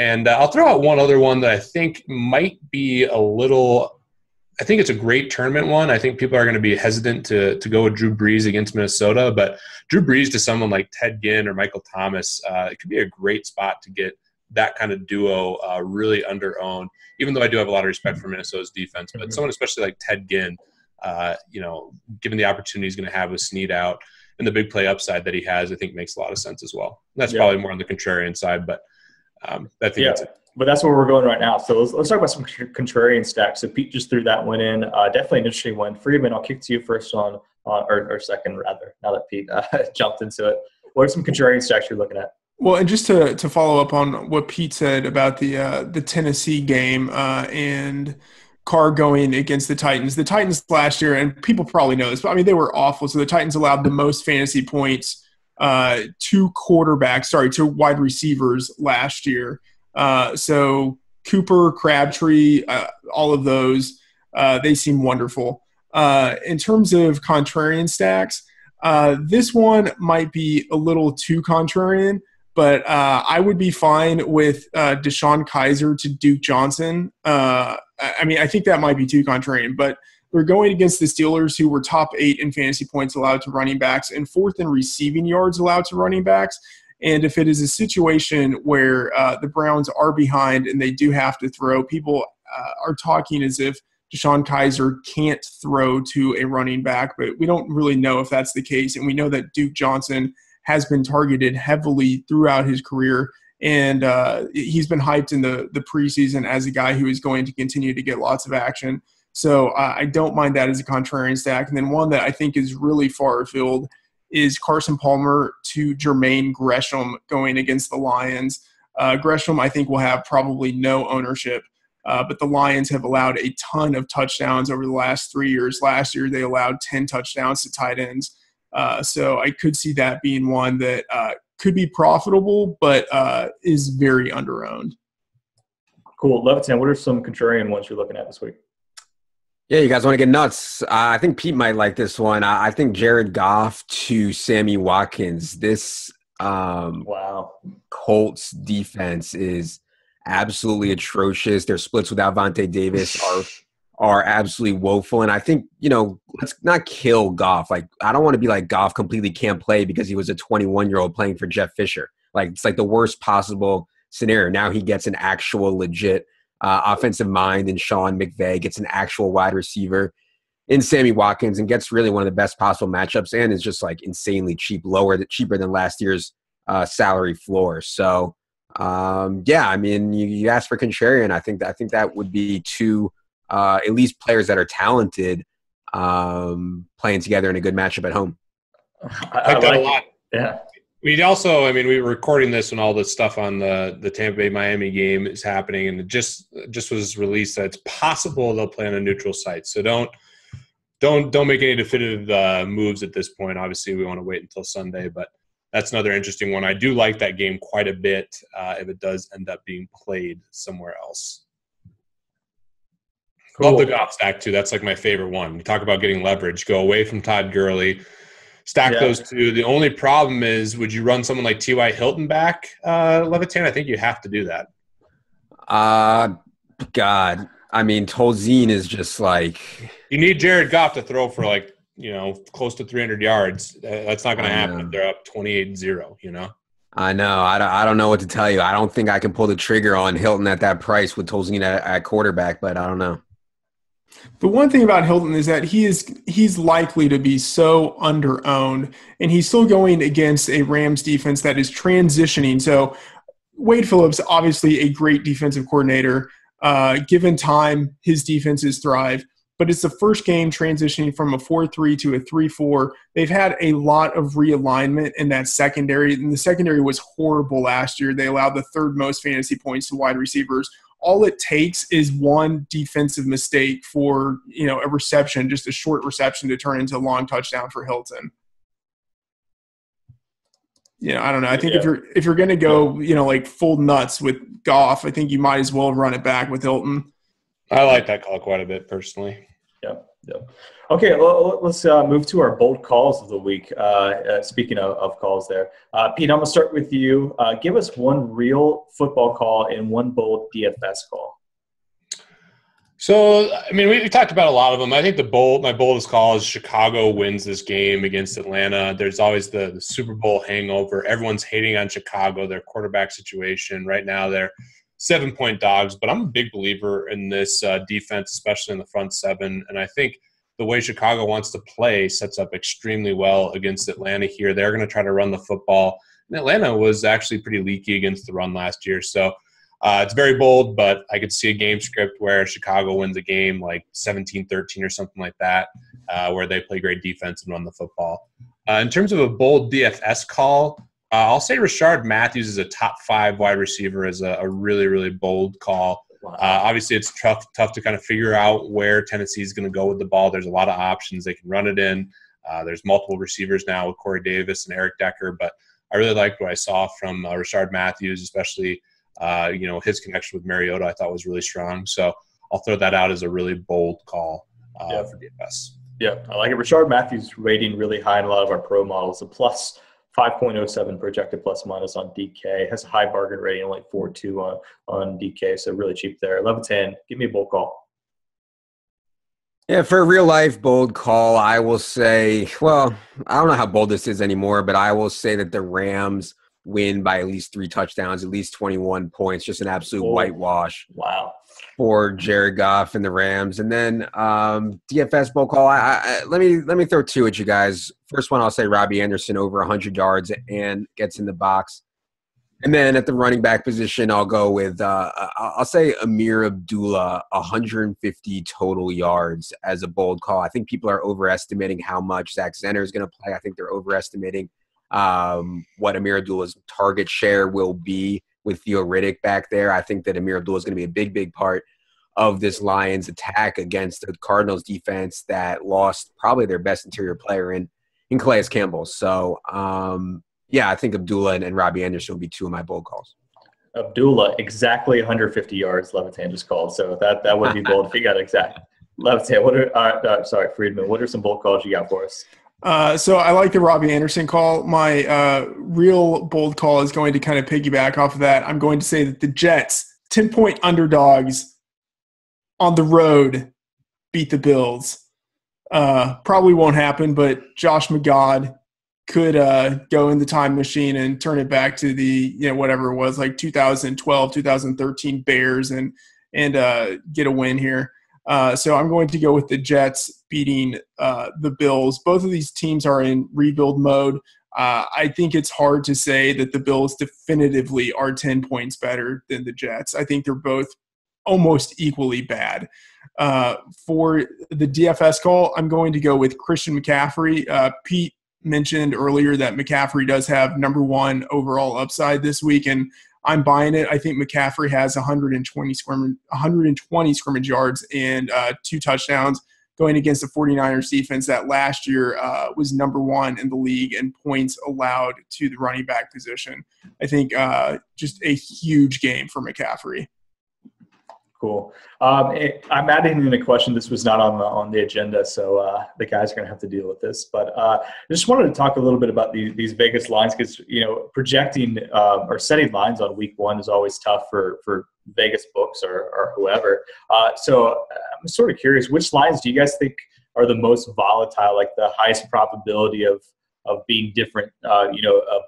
Speaker 2: And I'll throw out one other one that I think might be I think it's a great tournament one. I think people are going to be hesitant to go with Drew Brees against Minnesota, but Drew Brees to someone like Ted Ginn or Michael Thomas, it could be a great spot to get that kind of duo really under owned, even though I do have a lot of respect for Minnesota's defense. But someone especially like Ted Ginn, given the opportunity he's going to have with Snead out and the big play upside that he has, I think makes a lot of sense as well. That's probably more on the contrarian side, but I think that's it.
Speaker 1: But that's where we're going right now. So let's talk about some contrarian stacks. So Pete just threw that one in. Definitely an interesting one. Freedman, I'll kick to you first or second rather, now that Pete jumped into it. What are some contrarian stacks you're looking at?
Speaker 4: Well, and just to follow up on what Pete said about the Tennessee game and Carr going against the Titans. The Titans last year, and people probably know this, but I mean, they were awful. So the Titans allowed the most fantasy points to wide receivers last year. So Cooper, Crabtree, all of those, they seem wonderful. In terms of contrarian stacks, this one might be a little too contrarian, but I would be fine with Deshaun Kaiser to Duke Johnson. I think that might be too contrarian, but we're going against the Steelers, who were top 8 in fantasy points allowed to running backs and 4th in receiving yards allowed to running backs. And if it is a situation where the Browns are behind and they do have to throw, people are talking as if Deshaun Kaiser can't throw to a running back, but we don't really know if that's the case. And we know that Duke Johnson has been targeted heavily throughout his career, and he's been hyped in the preseason as a guy who is going to continue to get lots of action. So I don't mind that as a contrarian stack. And then one that I think is really far afield is Carson Palmer to Jermaine Gresham going against the Lions. Gresham, I think, will have probably no ownership, but the Lions have allowed a ton of touchdowns over the last 3 years. Last year, they allowed 10 touchdowns to tight ends. So I could see that being one that could be profitable, but is very underowned.
Speaker 1: Cool. Levitan, what are some contrarian ones you're looking at this week?
Speaker 3: Yeah, you guys want to get nuts. I think Pete might like this one. I think Jared Goff to Sammy Watkins. This Colts defense is absolutely atrocious. Their splits without Vontae Davis are absolutely woeful. And I think, let's not kill Goff. Like, I don't want to be like Goff completely can't play because he was a 21-year-old playing for Jeff Fisher. Like, it's like the worst possible scenario. Now he gets an actual legit offensive mind in Sean McVay, gets an actual wide receiver in Sammy Watkins, and gets really one of the best possible matchups, and is just like insanely cheap, cheaper than last year's salary floor. So, you asked for contrarian. I think that would be two at least players that are talented playing together in a good matchup at home.
Speaker 2: I like that a lot.
Speaker 1: Yeah.
Speaker 2: We also, we were recording this when all this stuff on the Tampa Bay Miami game is happening, and it just was released that it's possible they'll play on a neutral site. So don't make any definitive moves at this point. Obviously, we want to wait until Sunday, but that's another interesting one. I do like that game quite a bit if it does end up being played somewhere else. Cool. Love the Goff stack too. That's like my favorite one. You talk about getting leverage. Go away from Todd Gurley. Stack those two. The only problem is, would you run someone like T.Y. Hilton back, Levitan? I think you have to do that.
Speaker 3: God. Tolzien is just like –
Speaker 2: you need Jared Goff to throw for close to 300 yards. That's not going to happen if they're up 28-0,
Speaker 3: I know. I don't know what to tell you. I don't think I can pull the trigger on Hilton at that price with Tolzien at quarterback, but I don't know.
Speaker 4: The one thing about Hilton is that he's likely to be so underowned, and he's still going against a Rams defense that is transitioning. So Wade Phillips, obviously a great defensive coordinator. Given time, his defenses thrive. But it's the first game transitioning from a 4-3 to a 3-4. They've had a lot of realignment in that secondary, and the secondary was horrible last year. They allowed the third most fantasy points to wide receivers. All it takes is one defensive mistake for, a reception, just a short reception to turn into a long touchdown for Hilton. I don't know. I think if you're going to go, like full nuts with Goff, I think you might as well run it back with Hilton.
Speaker 2: I like that call quite a bit personally.
Speaker 1: Yeah. Okay, well, let's move to our bold calls of the week. Speaking of calls there. Pete, I'm going to start with you. Give us one real football call and one bold DFS call.
Speaker 2: So, I mean, we talked about a lot of them. I think my boldest call is Chicago wins this game against Atlanta. There's always the Super Bowl hangover. Everyone's hating on Chicago, their quarterback situation. Right now, they're 7-point dogs, but I'm a big believer in this defense, especially in the front seven. And I think the way Chicago wants to play sets up extremely well against Atlanta here. They're going to try to run the football. And Atlanta was actually pretty leaky against the run last year. So it's very bold, but I could see a game script where Chicago wins a game like 17-13 or something like that, where they play great defense and run the football. In terms of a bold DFS call, I'll say Rashard Matthews is a top 5 wide receiver as a really, really bold call. Wow. Obviously, it's tough to kind of figure out where Tennessee is going to go with the ball. There's a lot of options. They can run it in. There's multiple receivers now with Corey Davis and Eric Decker, but I really liked what I saw from Rashard Matthews, especially his connection with Mariota I thought was really strong. So I'll throw that out as a really bold call for DFS. Yeah,
Speaker 1: I like it. Rashard Matthews rating really high in a lot of our pro models, a plus 5.07 projected plus minus on DK. Has a high bargain rating, only 4.2 on DK, so really cheap there. Levitan, give me a bold call.
Speaker 3: Yeah, for a real life bold call, I will say, well, I don't know how bold this is anymore, but I will say that the Rams win by at least 3 touchdowns, at least 21 points, just an absolute whitewash.
Speaker 1: Wow.
Speaker 3: For Jared Goff and the Rams. And then DFS bold call, let me throw 2 at you guys. First one, I'll say Robbie Anderson over 100 yards and gets in the box. And then at the running back position, I'll go with I'll say Amir Abdullah, 150 total yards as a bold call. I think people are overestimating how much Zach Zenner is going to play. I think they're overestimating what Amir Abdullah's target share will be with Theo Riddick back there. I think that Amir Abdullah is going to be a big, big part of this Lions attack against the Cardinals defense that lost probably their best interior player in Calais Campbell. So, I think Abdullah and Robbie Anderson will be 2 of my bold calls.
Speaker 1: Abdullah, exactly 150 yards, Levitan just called. So that would be bold if he got it exact. Levitan, Freedman, what are some bold calls you got for us?
Speaker 4: So I like the Robbie Anderson call. My real bold call is going to kind of piggyback off of that. I'm going to say that the Jets, 10-point underdogs on the road, beat the Bills. Probably won't happen, but Josh McGod could go in the time machine and turn it back to the, whatever it was, like 2012, 2013 Bears and get a win here. So I'm going to go with the Jets beating the Bills. Both of these teams are in rebuild mode. I think it's hard to say that the Bills definitively are 10 points better than the Jets. I think they're both almost equally bad. For the DFS call, I'm going to go with Christian McCaffrey. Pete mentioned earlier that McCaffrey does have number 1 overall upside this week, and I'm buying it. I think McCaffrey has 120 scrimmage yards and 2 touchdowns going against the 49ers defense that last year was number 1 in the league in points allowed to the running back position. I think just a huge game for McCaffrey.
Speaker 1: Cool. I'm adding in a question. This was not on the agenda, so the guys are going to have to deal with this. But I just wanted to talk a little bit about these Vegas lines because projecting or setting lines on week 1 is always tough for Vegas books or whoever. So I'm sort of curious, which lines do you guys think are the most volatile, like the highest probability of being different, a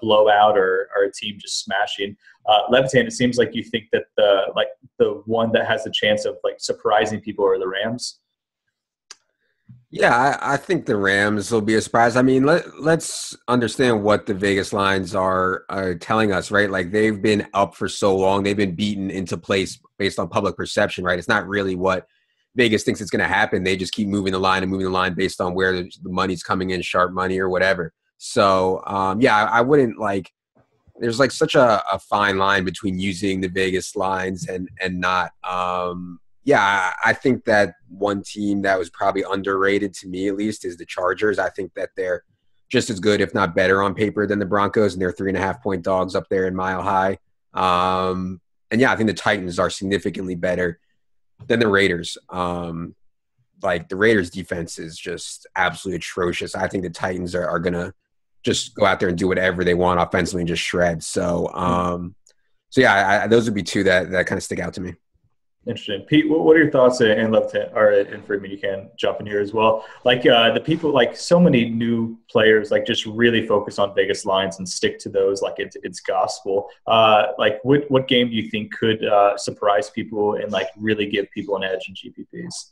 Speaker 1: blowout or a team just smashing? Levitan, it seems like you think that the one that has the chance of surprising people are the Rams.
Speaker 3: Yeah, I think the Rams will be a surprise. I mean, let's understand what the Vegas lines are telling us, right? Like, they've been up for so long. They've been beaten into place based on public perception, right? It's not really what Vegas thinks it's going to happen. They just keep moving the line based on where the money's coming in, sharp money or whatever. So, I wouldn't there's such a fine line between using the Vegas lines and not. I think that one team that was probably underrated, to me at least, is the Chargers. I think that they're just as good, if not better, on paper than the Broncos, and they're 3.5-point dogs up there in Mile High. I think the Titans are significantly better than the Raiders. like the Raiders defense is just absolutely atrocious. I think the Titans are going to just go out there and do whatever they want offensively and just shred. So, those would be two that kind of stick out to me.
Speaker 1: Interesting. Pete, what are your thoughts? And Levitan, or in Freeman, you can jump in here as well. Like the people, like so many new players, like just really focus on Vegas lines and stick to those like it's gospel. Like what game do you think could surprise people and like really give people an edge in GPPs?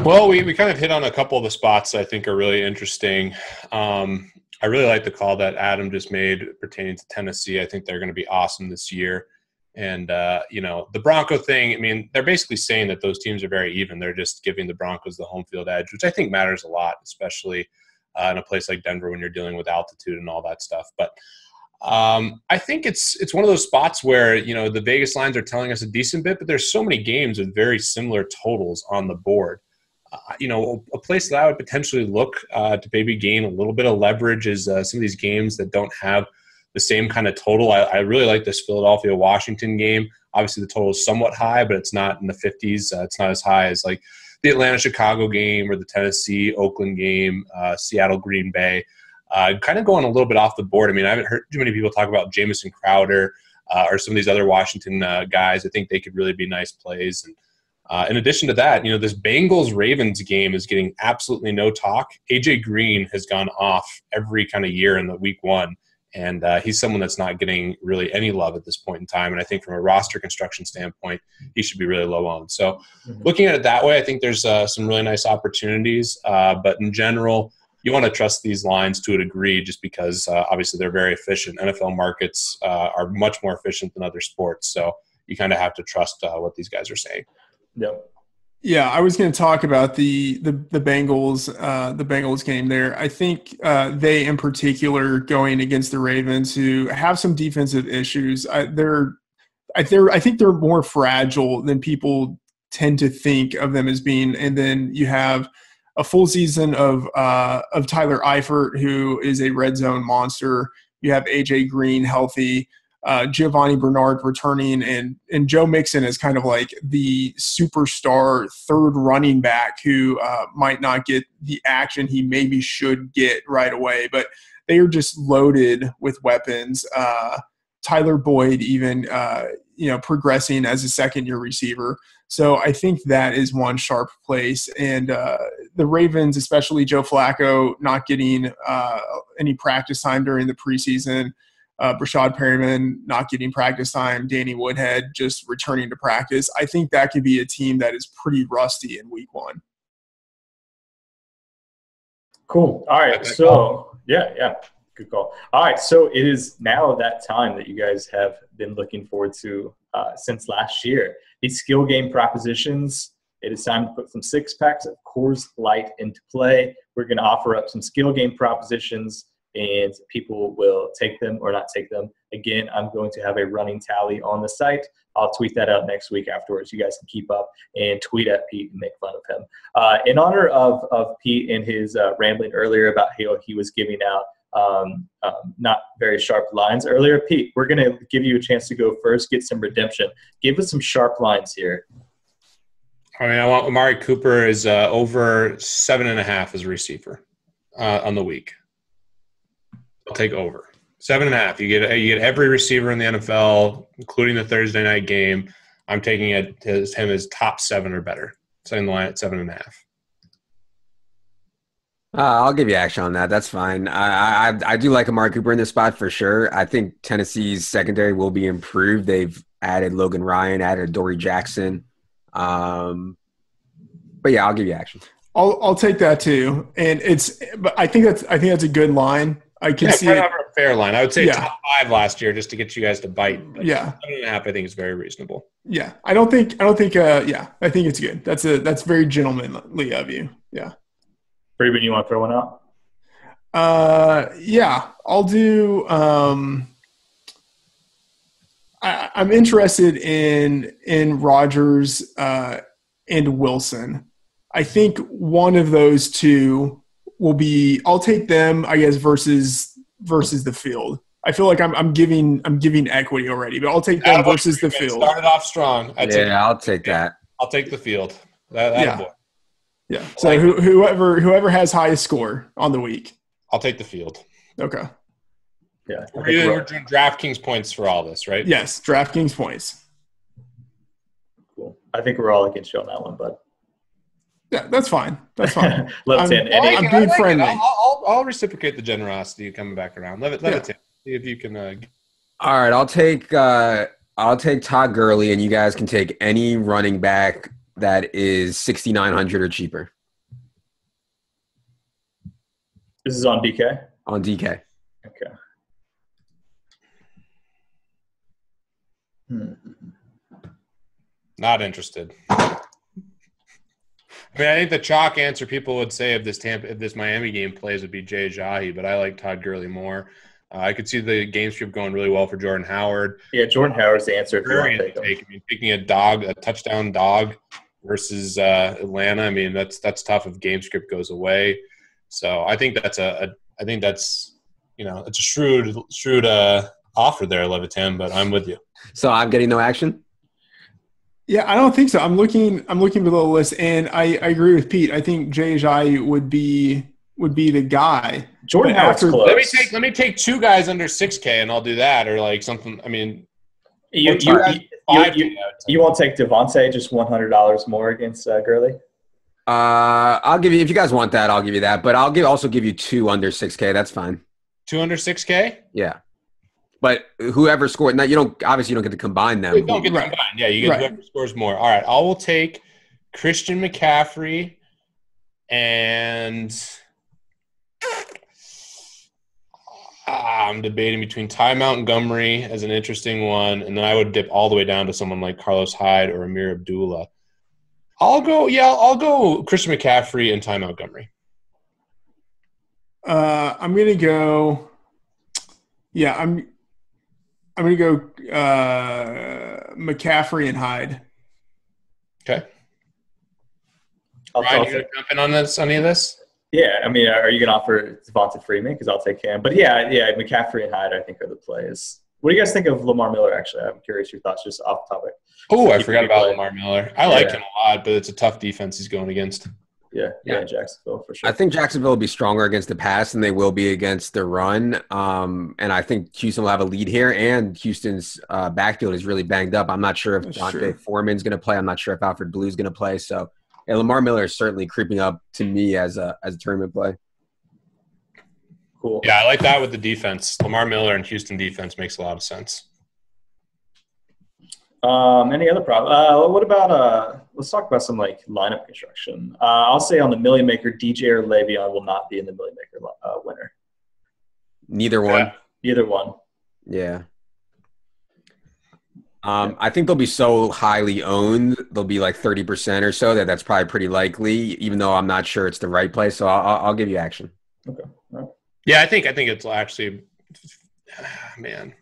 Speaker 2: Well, we kind of hit on a couple of the spots that I think are really interesting. I really like the call that Adam just made pertaining to Tennessee. I think they're going to be awesome this year. And, the Bronco thing, I mean, they're basically saying that those teams are very even. They're just giving the Broncos the home field edge, which I think matters a lot, especially in a place like Denver when you're dealing with altitude and all that stuff. But I think it's one of those spots where, the Vegas lines are telling us a decent bit, but there's so many games with very similar totals on the board. A place that I would potentially look to maybe gain a little bit of leverage is some of these games that don't have the same kind of total. I really like this Philadelphia-Washington game. Obviously, the total is somewhat high, but it's not in the 50s. It's not as high as like the Atlanta-Chicago game or the Tennessee-Oakland game, Seattle-Green Bay. Kind of going a little bit off the board. I mean, I haven't heard too many people talk about Jamison Crowder or some of these other Washington guys. I think they could really be nice plays. And in addition to that, this Bengals-Ravens game is getting absolutely no talk. A.J. Green has gone off every kind of year in the week one. And he's someone that's not getting really any love at this point in time. And I think from a roster construction standpoint, he should be really low owned. So looking at it that way, I think there's some really nice opportunities. But in general, you want to trust these lines to a degree just because obviously they're very efficient. NFL markets are much more efficient than other sports. So you kind of have to trust what these guys are saying.
Speaker 1: Yep.
Speaker 4: Yeah, I was going to talk about the Bengals game there. I think they, in particular, going against the Ravens, who have some defensive issues. I think they're more fragile than people tend to think of them as being. And then you have a full season of Tyler Eifert, who is a red zone monster. You have AJ Green healthy. Giovanni Bernard returning, and Joe Mixon is kind of like the superstar third running back who might not get the action he maybe should get right away, but they are just loaded with weapons. Tyler Boyd even, progressing as a second-year receiver. So I think that is one sharp place. And the Ravens, especially Joe Flacco, not getting any practice time during the preseason. Brashad Perryman not getting practice time, Danny Woodhead just returning to practice. I think that could be a team that is pretty rusty in week one.
Speaker 1: Cool. All right. So, yeah. Good call. All right. So it is now that time that you guys have been looking forward to since last year. These skill game propositions, it is time to put some six-packs of Coors Light into play. We're going to offer up some skill game propositions, and people will take them or not take them. Again, I'm going to have a running tally on the site. I'll tweet that out next week afterwards. You guys can keep up and tweet at Pete and make fun of him. In honor of Pete and his rambling earlier about how he was giving out not very sharp lines earlier, Pete, we're going to give you a chance to go first, get some redemption. Give us some sharp lines here.
Speaker 2: I mean, I want Amari Cooper is over 7.5 as a receiver on the week. I'll take over 7.5. You get every receiver in the NFL, including the Thursday night game. I'm taking him as top 7 or better. Setting the line at 7.5.
Speaker 3: I'll give you action on that. That's fine. I do like Amari Cooper in this spot for sure. I think Tennessee's secondary will be improved. They've added Logan Ryan, added Dory Jackson. But yeah, I'll give you action.
Speaker 4: I'll take that too. And but I think that's a good line. I can see it.
Speaker 2: A fair line. I would say top 5 last year just to get you guys to bite. But 7.5, I think is very reasonable.
Speaker 4: Yeah, I think I think it's good. That's very gentlemanly of you. Yeah.
Speaker 1: Freeman, you want to throw one out?
Speaker 4: Yeah, I'll do. I'm interested in Rodgers and Wilson. I think one of those two will be. I'll take them, I guess, versus the field. I feel like I'm giving equity already, but I'll take them versus the field.
Speaker 2: Started off strong.
Speaker 3: I'll take that.
Speaker 2: I'll take the field. That boy.
Speaker 4: Yeah. So whoever has highest score on the week.
Speaker 2: I'll take the field.
Speaker 4: Okay.
Speaker 1: Yeah.
Speaker 2: We're doing DraftKings points for all this, right?
Speaker 4: Yes, DraftKings points.
Speaker 1: Cool. I think we're all against you on that one, but
Speaker 4: yeah, that's fine. That's fine.
Speaker 1: Levitan,
Speaker 4: I'm being friendly.
Speaker 2: I'll reciprocate the generosity coming back around. Levitan, see if you can.
Speaker 3: All right, I'll take Todd Gurley, and you guys can take any running back that is 6,900 or cheaper.
Speaker 1: This is on DK?
Speaker 3: On DK.
Speaker 1: Okay.
Speaker 2: Not interested. I mean, I think the chalk answer people would say if this Miami game plays would be Jay Ajayi, but I like Todd Gurley more. I could see the game script going really well for Jordan Howard.
Speaker 1: Yeah, Jordan Howard's the answer.
Speaker 2: Taking a touchdown dog versus Atlanta. I mean, that's tough if game script goes away. So I think that's a shrewd offer there, Levitan. But I'm with you.
Speaker 3: So I'm getting no action.
Speaker 4: Yeah, I don't think so. I'm looking below the list, and I agree with Pete. I think Jay Ajayi would be the guy.
Speaker 1: Jordan Howard's close.
Speaker 2: Let me take two guys under 6K, and I'll do that, or like something. I mean,
Speaker 1: you won't take Devontae just $100 more against Gurley?
Speaker 3: I'll give you, if you guys want that, I'll give you that. But I'll also give you two under 6K. That's fine.
Speaker 2: Two under 6K?
Speaker 3: Yeah. But whoever scored, now you don't get to combine them.
Speaker 2: You don't get to combine. Yeah, you get whoever scores more. All right, I will take Christian McCaffrey and I'm debating between Ty Montgomery as an interesting one, and then I would dip all the way down to someone like Carlos Hyde or Amir Abdullah. I'll go Christian McCaffrey and Ty Montgomery.
Speaker 4: I'm gonna go. Yeah, I'm gonna go McCaffrey and Hyde.
Speaker 2: Okay. Ryan, you gonna jump in on any of this?
Speaker 1: Yeah, I mean, are you gonna offer Devonta Freeman? Because I'll take him. But yeah, McCaffrey and Hyde I think are the plays. What do you guys think of Lamar Miller? Actually, I'm curious your thoughts just off topic.
Speaker 2: Oh, I forgot about Lamar Miller. I like him a lot, but it's a tough defense he's going against.
Speaker 1: Yeah, Jacksonville for sure.
Speaker 3: I think Jacksonville will be stronger against the pass than they will be against the run. And I think Houston will have a lead here. And Houston's backfield is really banged up. I'm not sure if Dante Foreman's going to play. I'm not sure if Alfred Blue's going to play. So Lamar Miller is certainly creeping up to me as a tournament play.
Speaker 1: Cool.
Speaker 2: Yeah, I like that with the defense. Lamar Miller and Houston defense makes a lot of sense.
Speaker 1: Any other problem? What about let's talk about some like lineup construction. I'll say on the Million Maker, DJ or Le'Veon will not be in the Million Maker winner.
Speaker 3: Neither one.
Speaker 1: Either one.
Speaker 3: Yeah. I think they'll be so highly owned. They'll be like 30% or so. That's probably pretty likely, even though I'm not sure it's the right play. So I'll give you action.
Speaker 1: Okay. All right.
Speaker 2: Yeah, I think it's actually, man.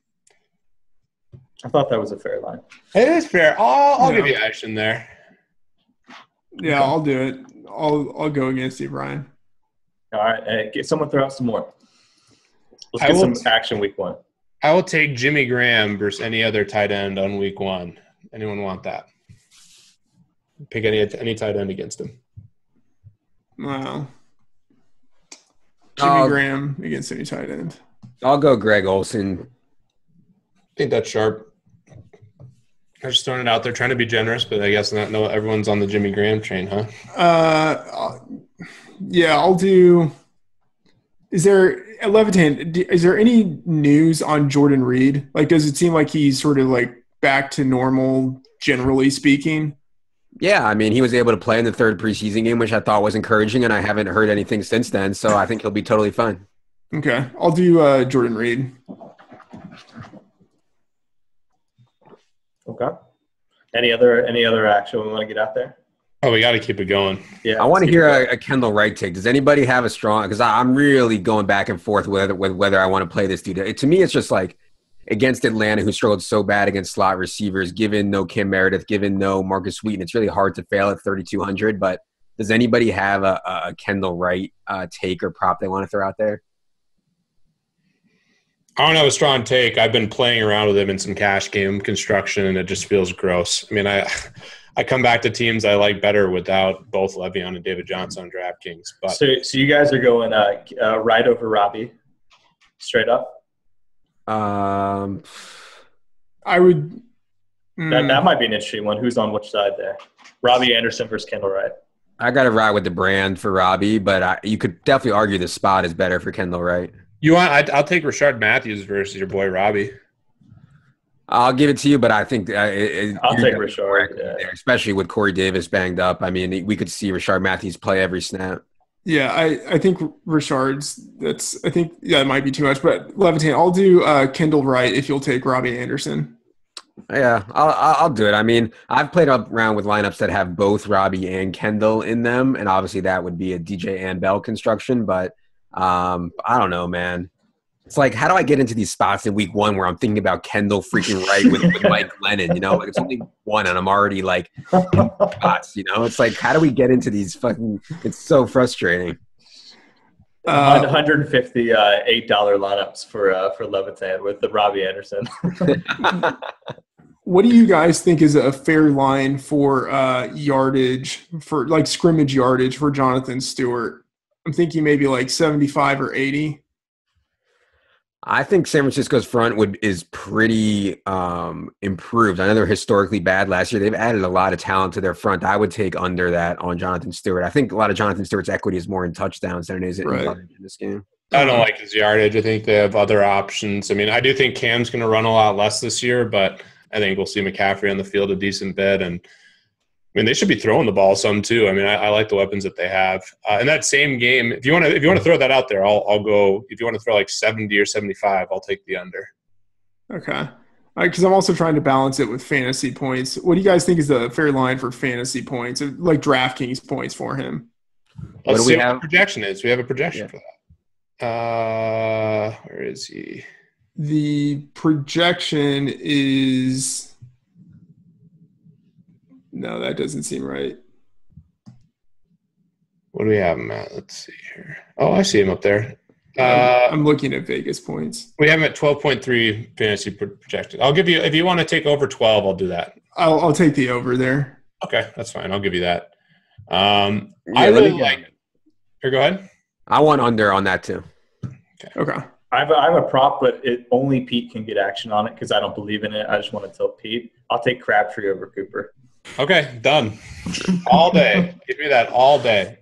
Speaker 1: I thought that was a fair line.
Speaker 2: It is fair. I'll give you action there.
Speaker 4: Yeah, okay. I'll do it. I'll go against you, Brian.
Speaker 1: All right. Get someone throw out some more. Let's get some action week one.
Speaker 2: I will take Jimmy Graham versus any other tight end on week one. Anyone want that? Pick any tight end against him.
Speaker 4: Wow. Jimmy Graham against any tight end.
Speaker 3: I'll go Greg Olsen.
Speaker 2: I think that's sharp. I'm just throwing it out there, trying to be generous, but I guess not. No, everyone's on the Jimmy Graham train, huh?
Speaker 4: Yeah, I'll do. Is there Levitan? Is there any news on Jordan Reed? Like, does it seem like he's sort of like back to normal, generally speaking?
Speaker 3: Yeah, I mean, he was able to play in the third preseason game, which I thought was encouraging, and I haven't heard anything since then. So I think he'll be totally fine.
Speaker 4: Okay, I'll do Jordan Reed.
Speaker 1: Okay. Any other action we want to get out there?
Speaker 2: Oh, we got to keep it going.
Speaker 1: Yeah.
Speaker 3: I want to hear a Kendall Wright take. Does anybody have a strong? Because I'm really going back and forth with whether I want to play this dude. To me, it's just like against Atlanta, who struggled so bad against slot receivers, given no Cam Meredith, given no Marcus Wheaton, it's really hard to fail at 3,200. But does anybody have a Kendall Wright take or prop they want to throw out there?
Speaker 2: I don't have a strong take. I've been playing around with him in some cash game construction, and it just feels gross. I mean, I come back to teams I like better without both Le'Veon and David Johnson on DraftKings. But
Speaker 1: so you guys are going right over Robbie, straight up.
Speaker 4: I would.
Speaker 1: That might be an interesting one. Who's on which side there? Robbie Anderson versus Kendall Wright.
Speaker 3: I got to ride with the brand for Robbie, but you could definitely argue the spot is better for Kendall Wright.
Speaker 2: I'll take Rashard Matthews versus your boy Robbie.
Speaker 3: I'll give it to you, but I think
Speaker 1: I'll take Rashard,
Speaker 3: there, especially with Corey Davis banged up. I mean, we could see Rashard Matthews play every snap.
Speaker 4: Yeah, I think Rashard's – it might be too much. But, Levitan, I'll do Kendall Wright if you'll take Robbie Anderson.
Speaker 3: Yeah, I'll do it. I mean, I've played around with lineups that have both Robbie and Kendall in them, and obviously that would be a DJ and Bell construction. But I don't know, man. It's like, how do I get into these spots in week one where I'm thinking about Kendall freaking Wright with Mike Glennon? You know, like it's only one, and I'm already like in spots. You know, it's like, how do we get into these fucking? It's so frustrating.
Speaker 1: 150 $8 lineups for Levitan with the Robbie Anderson.
Speaker 4: What do you guys think is a fair line for yardage, for like scrimmage yardage for Jonathan Stewart? I'm thinking maybe like 75 or 80.
Speaker 3: I think San Francisco's front is pretty improved. I know they're historically bad last year. They've added a lot of talent to their front. I would take under that on Jonathan Stewart. I think a lot of Jonathan Stewart's equity is more in touchdowns than it is in this game.
Speaker 2: I don't like his yardage. I think they have other options. I mean, I do think Cam's going to run a lot less this year, but I think we'll see McCaffrey on the field a decent bit. And, I mean, they should be throwing the ball some too. I mean, I like the weapons that they have. In that same game, if you want to throw that out there, I'll go. If you want to throw like 70 or 75, I'll take the under.
Speaker 4: Okay. Because I'm also trying to balance it with fantasy points. What do you guys think is the fair line for fantasy points, like DraftKings points for him?
Speaker 2: Let's see what the projection is. We have a projection for that. Where is he?
Speaker 4: The projection is – no, that doesn't seem right.
Speaker 2: What do we have, Matt? Let's see here. Oh, I see him up there.
Speaker 4: I'm looking at Vegas points.
Speaker 2: We have him at 12.3 fantasy projected. I'll give you – if you want to take over 12, I'll do that.
Speaker 4: I'll take the over there.
Speaker 2: Okay, that's fine. I'll give you that. I really like it. Here, go ahead.
Speaker 3: I want under on that too.
Speaker 4: Okay.
Speaker 1: I have a prop, but only Pete can get action on it because I don't believe in it. I just want to tell Pete. I'll take Crabtree over Cooper.
Speaker 2: Okay, done. All day. Give me that all day.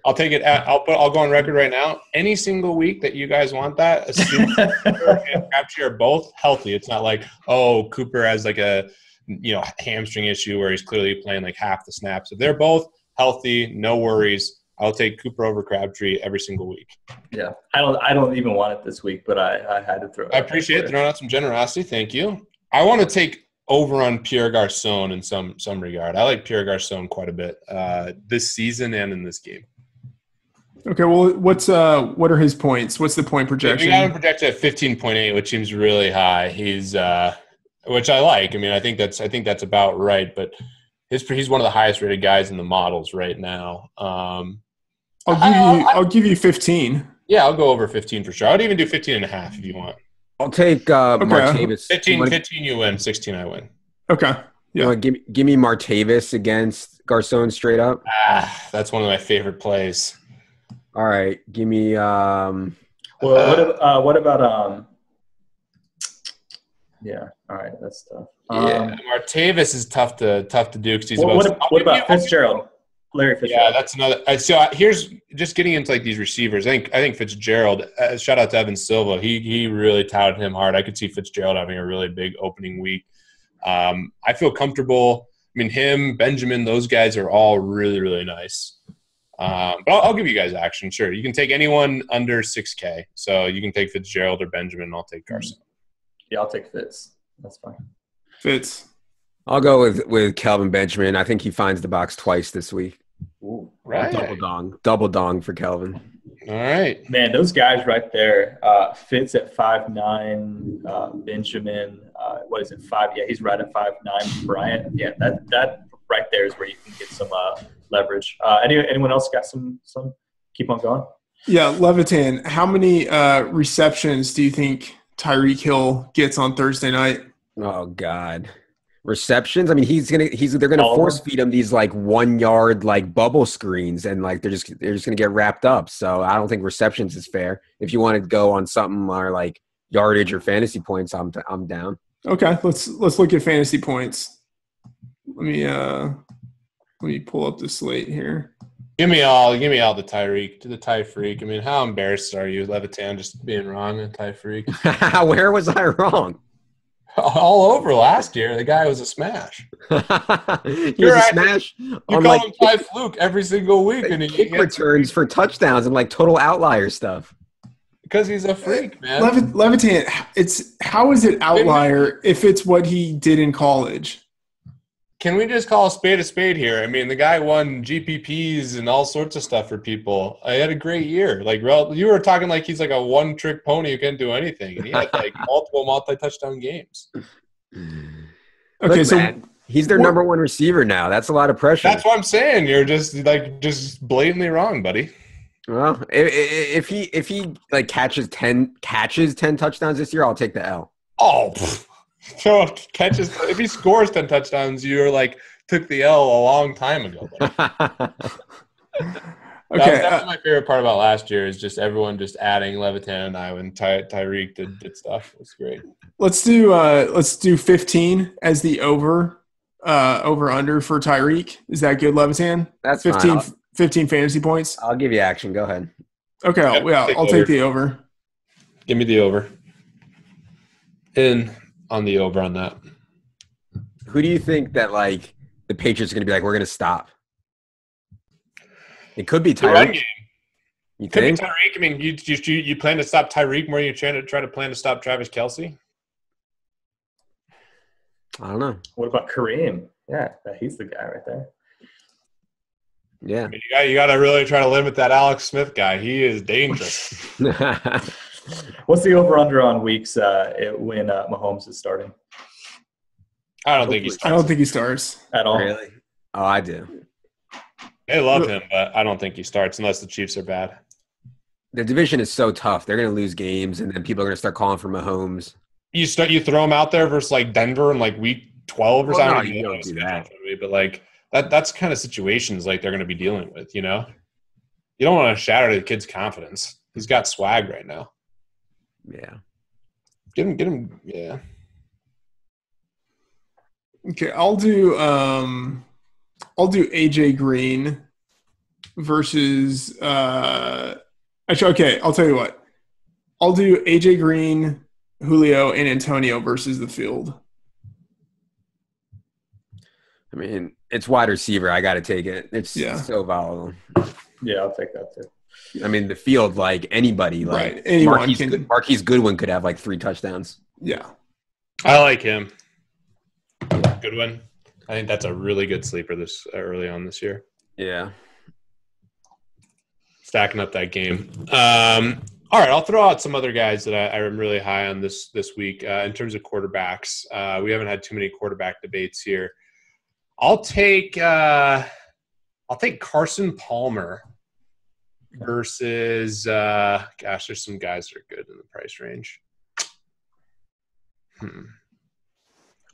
Speaker 2: I'll take it. I'll go on record right now. Any single week that you guys want that, assume Cooper and Crabtree are both healthy. It's not like, oh, Cooper has like a hamstring issue where he's clearly playing like half the snaps. If they're both healthy, no worries. I'll take Cooper over Crabtree every single week.
Speaker 1: Yeah, I don't even want it this week, but I had to throw it.
Speaker 2: I appreciate throwing out some generosity. Thank you. I want to take over on Pierre Garçon in some regard. I like Pierre Garçon quite a bit this season and in this game.
Speaker 4: Okay, well, what are his points? What's the point projection?
Speaker 2: We got him projected at 15.8, which seems really high. He's which I like. I mean, I think that's about right. But he's one of the highest rated guys in the models right now.
Speaker 4: I'll give you 15.
Speaker 2: Yeah, I'll go over 15 for sure. I'd even do 15.5 if you want.
Speaker 3: I'll take Martavis.
Speaker 2: 15 you win, 16 I win.
Speaker 4: Okay. Yeah.
Speaker 3: Give me Martavis against Garçon straight up.
Speaker 2: That's one of my favorite plays.
Speaker 3: All right, give me.
Speaker 1: What about Yeah. All right, that's tough.
Speaker 2: Martavis is tough to do because he's.
Speaker 1: What about Fitzgerald? Larry Fitzgerald.
Speaker 2: Yeah, that's another. So here's just getting into like these receivers. I think Fitzgerald. Shout out to Evan Silva. He really touted him hard. I could see Fitzgerald having a really big opening week. I feel comfortable. I mean, him, Benjamin, those guys are all really, really nice. But I'll give you guys action. Sure, you can take anyone under 6K. So you can take Fitzgerald or Benjamin. And I'll take Carson.
Speaker 1: Yeah, I'll take Fitz. That's fine.
Speaker 4: Fitz.
Speaker 3: I'll go with Kelvin Benjamin. I think he finds the box twice this week.
Speaker 1: Ooh,
Speaker 2: right.
Speaker 3: Double dong for Kelvin.
Speaker 2: All right.
Speaker 1: Man, those guys right there. Fitz at 5'9", Benjamin, what is it, 5? Yeah, he's right at 5'9". Bryant. Yeah, that right there is where you can get some leverage. Anyone else got some? Keep on going.
Speaker 4: Yeah, Levitan, how many receptions do you think Tyreek Hill gets on Thursday night?
Speaker 3: Oh God. Receptions. I mean, they're gonna force feed him these like 1 yard like bubble screens, and like they're just gonna get wrapped up. So I don't think receptions is fair. If you want to go on something or like yardage or fantasy points, I'm down.
Speaker 4: Okay, let's look at fantasy points. Let me pull up the slate here.
Speaker 2: Give me all the Tyreek to the Ty Freak. I mean, how embarrassed are you, Levitan, just being wrong on Ty Freak?
Speaker 3: Where was I wrong?
Speaker 2: All over last year, the guy was a smash.
Speaker 3: You're a smash.
Speaker 2: You call him Ty Fluke every single week, and he
Speaker 3: kick returns for touchdowns and like total outlier stuff.
Speaker 2: Because he's a freak, man.
Speaker 4: Levitan, how is it outlier if it's what he did in college?
Speaker 2: Can we just call a spade here? I mean, the guy won GPPs and all sorts of stuff for people. I had a great year. Like, you were talking like he's like a one-trick pony who can't do anything. And he had like multi-touchdown games.
Speaker 4: Okay,
Speaker 3: look,
Speaker 4: so
Speaker 3: man, he's their number one receiver now. That's a lot of pressure.
Speaker 2: That's what I'm saying. You're just blatantly wrong, buddy.
Speaker 3: Well, if he like catches 10 touchdowns this year, I'll take the L.
Speaker 2: Oh, so catches. If he scores 10 touchdowns, you're like took the L a long time ago.
Speaker 4: Okay,
Speaker 2: that's my favorite part about last year is just everyone just adding Levitan and I when Tyreek did stuff. It's great.
Speaker 4: Let's do 15 as the over under for Tyreek. Is that good, Levitan?
Speaker 3: That's
Speaker 4: 15.
Speaker 3: Fine.
Speaker 4: 15 fantasy points.
Speaker 3: I'll give you action. Go ahead.
Speaker 4: Okay, I'll take the over.
Speaker 2: Give me the over. In on the over on that.
Speaker 3: Who do you think that like the Patriots are going to be like? We're going to stop. It could be Tyreek. You
Speaker 2: could
Speaker 3: think?
Speaker 2: Be Tyreek. I mean, you plan to stop Tyreek more than you try to plan to stop Travis Kelce?
Speaker 3: I don't know.
Speaker 1: What about Kareem? Yeah, he's the guy right there.
Speaker 3: Yeah.
Speaker 2: I mean, you got to really try to limit that Alex Smith guy. He is dangerous.
Speaker 1: What's the over-under on weeks when Mahomes is starting?
Speaker 2: I don't think he starts.
Speaker 4: I don't think he starts.
Speaker 1: At all.
Speaker 3: Really? Oh, I do.
Speaker 2: They love him, but I don't think he starts unless the Chiefs are bad.
Speaker 3: The division is so tough. They're going to lose games, and then people are going to start calling for Mahomes.
Speaker 2: You throw him out there versus like Denver in like week 12 or something.
Speaker 3: No, you don't do that.
Speaker 2: But like that's kind of situations like they're going to be dealing with. You know, you don't want to shatter the kid's confidence. He's got swag right now.
Speaker 3: Yeah.
Speaker 2: Get him. Yeah.
Speaker 4: Okay, I'll do AJ Green versus actually, okay, I'll tell you what. I'll do AJ Green, Julio, and Antonio versus the field.
Speaker 3: I mean, it's wide receiver. I got to take it. It's so volatile.
Speaker 1: Yeah, I'll take that too.
Speaker 3: I mean, the field, like anybody, like
Speaker 4: right.
Speaker 3: Marquise Goodwin could have like 3 touchdowns.
Speaker 4: Yeah.
Speaker 2: I like him. Goodwin. I think that's a really good sleeper this early on this year.
Speaker 3: Yeah.
Speaker 2: Stacking up that game. All right, I'll throw out some other guys that I'm really high on this week in terms of quarterbacks. We haven't had too many quarterback debates here. I'll take Carson Palmer versus there's some guys that are good in the price range.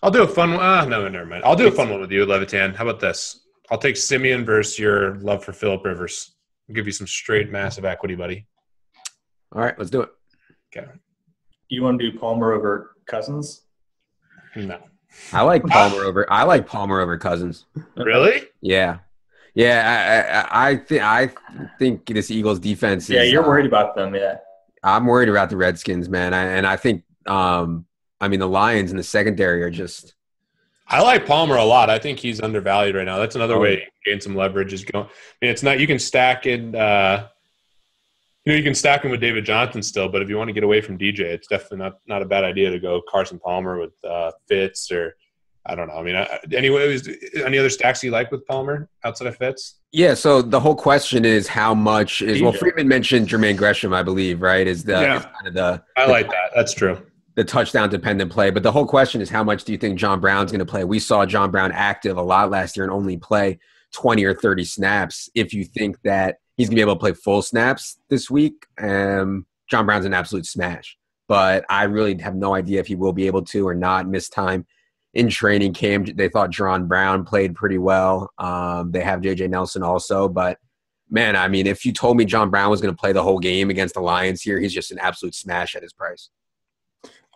Speaker 2: I'll do a fun one. No, never mind. I'll do a fun one with you, Levitan. How about this? I'll take Simeon versus your love for Phillip Rivers. I'll give you some straight massive equity, buddy.
Speaker 3: All right, let's do it.
Speaker 2: Okay.
Speaker 1: You want to do Palmer over Cousins?
Speaker 2: No.
Speaker 3: I like Palmer over Cousins.
Speaker 2: Really?
Speaker 3: Yeah. Yeah, I think this Eagles defense is –
Speaker 1: yeah, you're worried about them, yeah.
Speaker 3: I'm worried about the Redskins, man. I think the Lions in the secondary are just –
Speaker 2: I like Palmer a lot. I think he's undervalued right now. That's another way to gain some leverage is going – I mean, it's not – you can stack in you can stack him with David Johnson still, but if you want to get away from DJ, it's definitely not a bad idea to go Carson Palmer with Fitz or – I don't know. I mean, anyway, any other stacks you like with Palmer outside of Fitz?
Speaker 3: Yeah, so the whole question is how much is – well, Freedman mentioned Jermaine Gresham, I believe, right? Is kind of the –
Speaker 2: I like that. That's true.
Speaker 3: The touchdown-dependent play. But the whole question is how much do you think John Brown's going to play? We saw John Brown active a lot last year and only play 20 or 30 snaps. If you think that he's going to be able to play full snaps this week, John Brown's an absolute smash. but I really have no idea if he will be able to or not. Miss time in training camp. They thought Jerron Brown played pretty well. They have J.J. Nelson also, but man, I mean, if you told me John Brown was going to play the whole game against the Lions here, he's just an absolute smash at his price.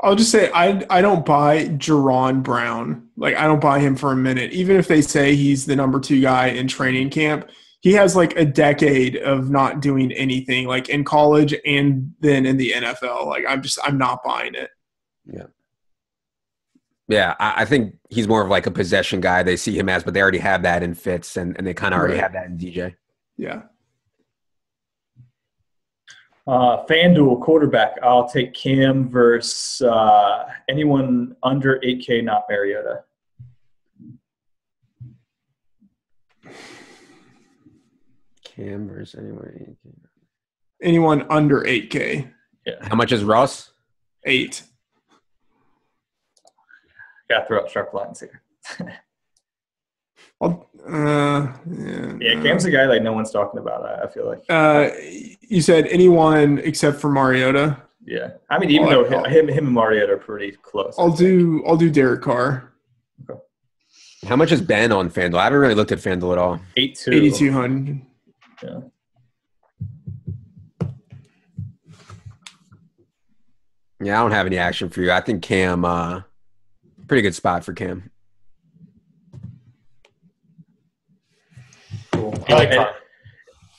Speaker 4: I'll just say I don't buy Jerron Brown. Like, I don't buy him for a minute. Even if they say he's the number 2 guy in training camp, he has like a decade of not doing anything, like in college and then in the NFL. Like, I'm not buying it.
Speaker 3: Yeah. Yeah, I think he's more of like a possession guy they see him as, but they already have that in Fitz, and they kind of already have that in DJ.
Speaker 4: Yeah.
Speaker 1: FanDuel quarterback. I'll take Cam versus anyone under 8K, not Mariota.
Speaker 3: Cam versus anyone.
Speaker 4: Anyone under 8K.
Speaker 1: Yeah.
Speaker 3: How much is Ross?
Speaker 4: 8.
Speaker 1: Got to throw up sharp lines here. Cam's a guy like no one's talking about. I feel like.
Speaker 4: You said anyone except for Mariota.
Speaker 1: Yeah, I mean, even though him and Mariota are pretty close.
Speaker 4: I'll do Derek Carr.
Speaker 1: Okay.
Speaker 3: How much is Ben on FanDuel? I haven't really looked at FanDuel at all.
Speaker 4: 8,200.
Speaker 1: Yeah.
Speaker 3: Yeah, I don't have any action for you. I think Cam, pretty good spot for Cam.
Speaker 1: Cool. I like Carr.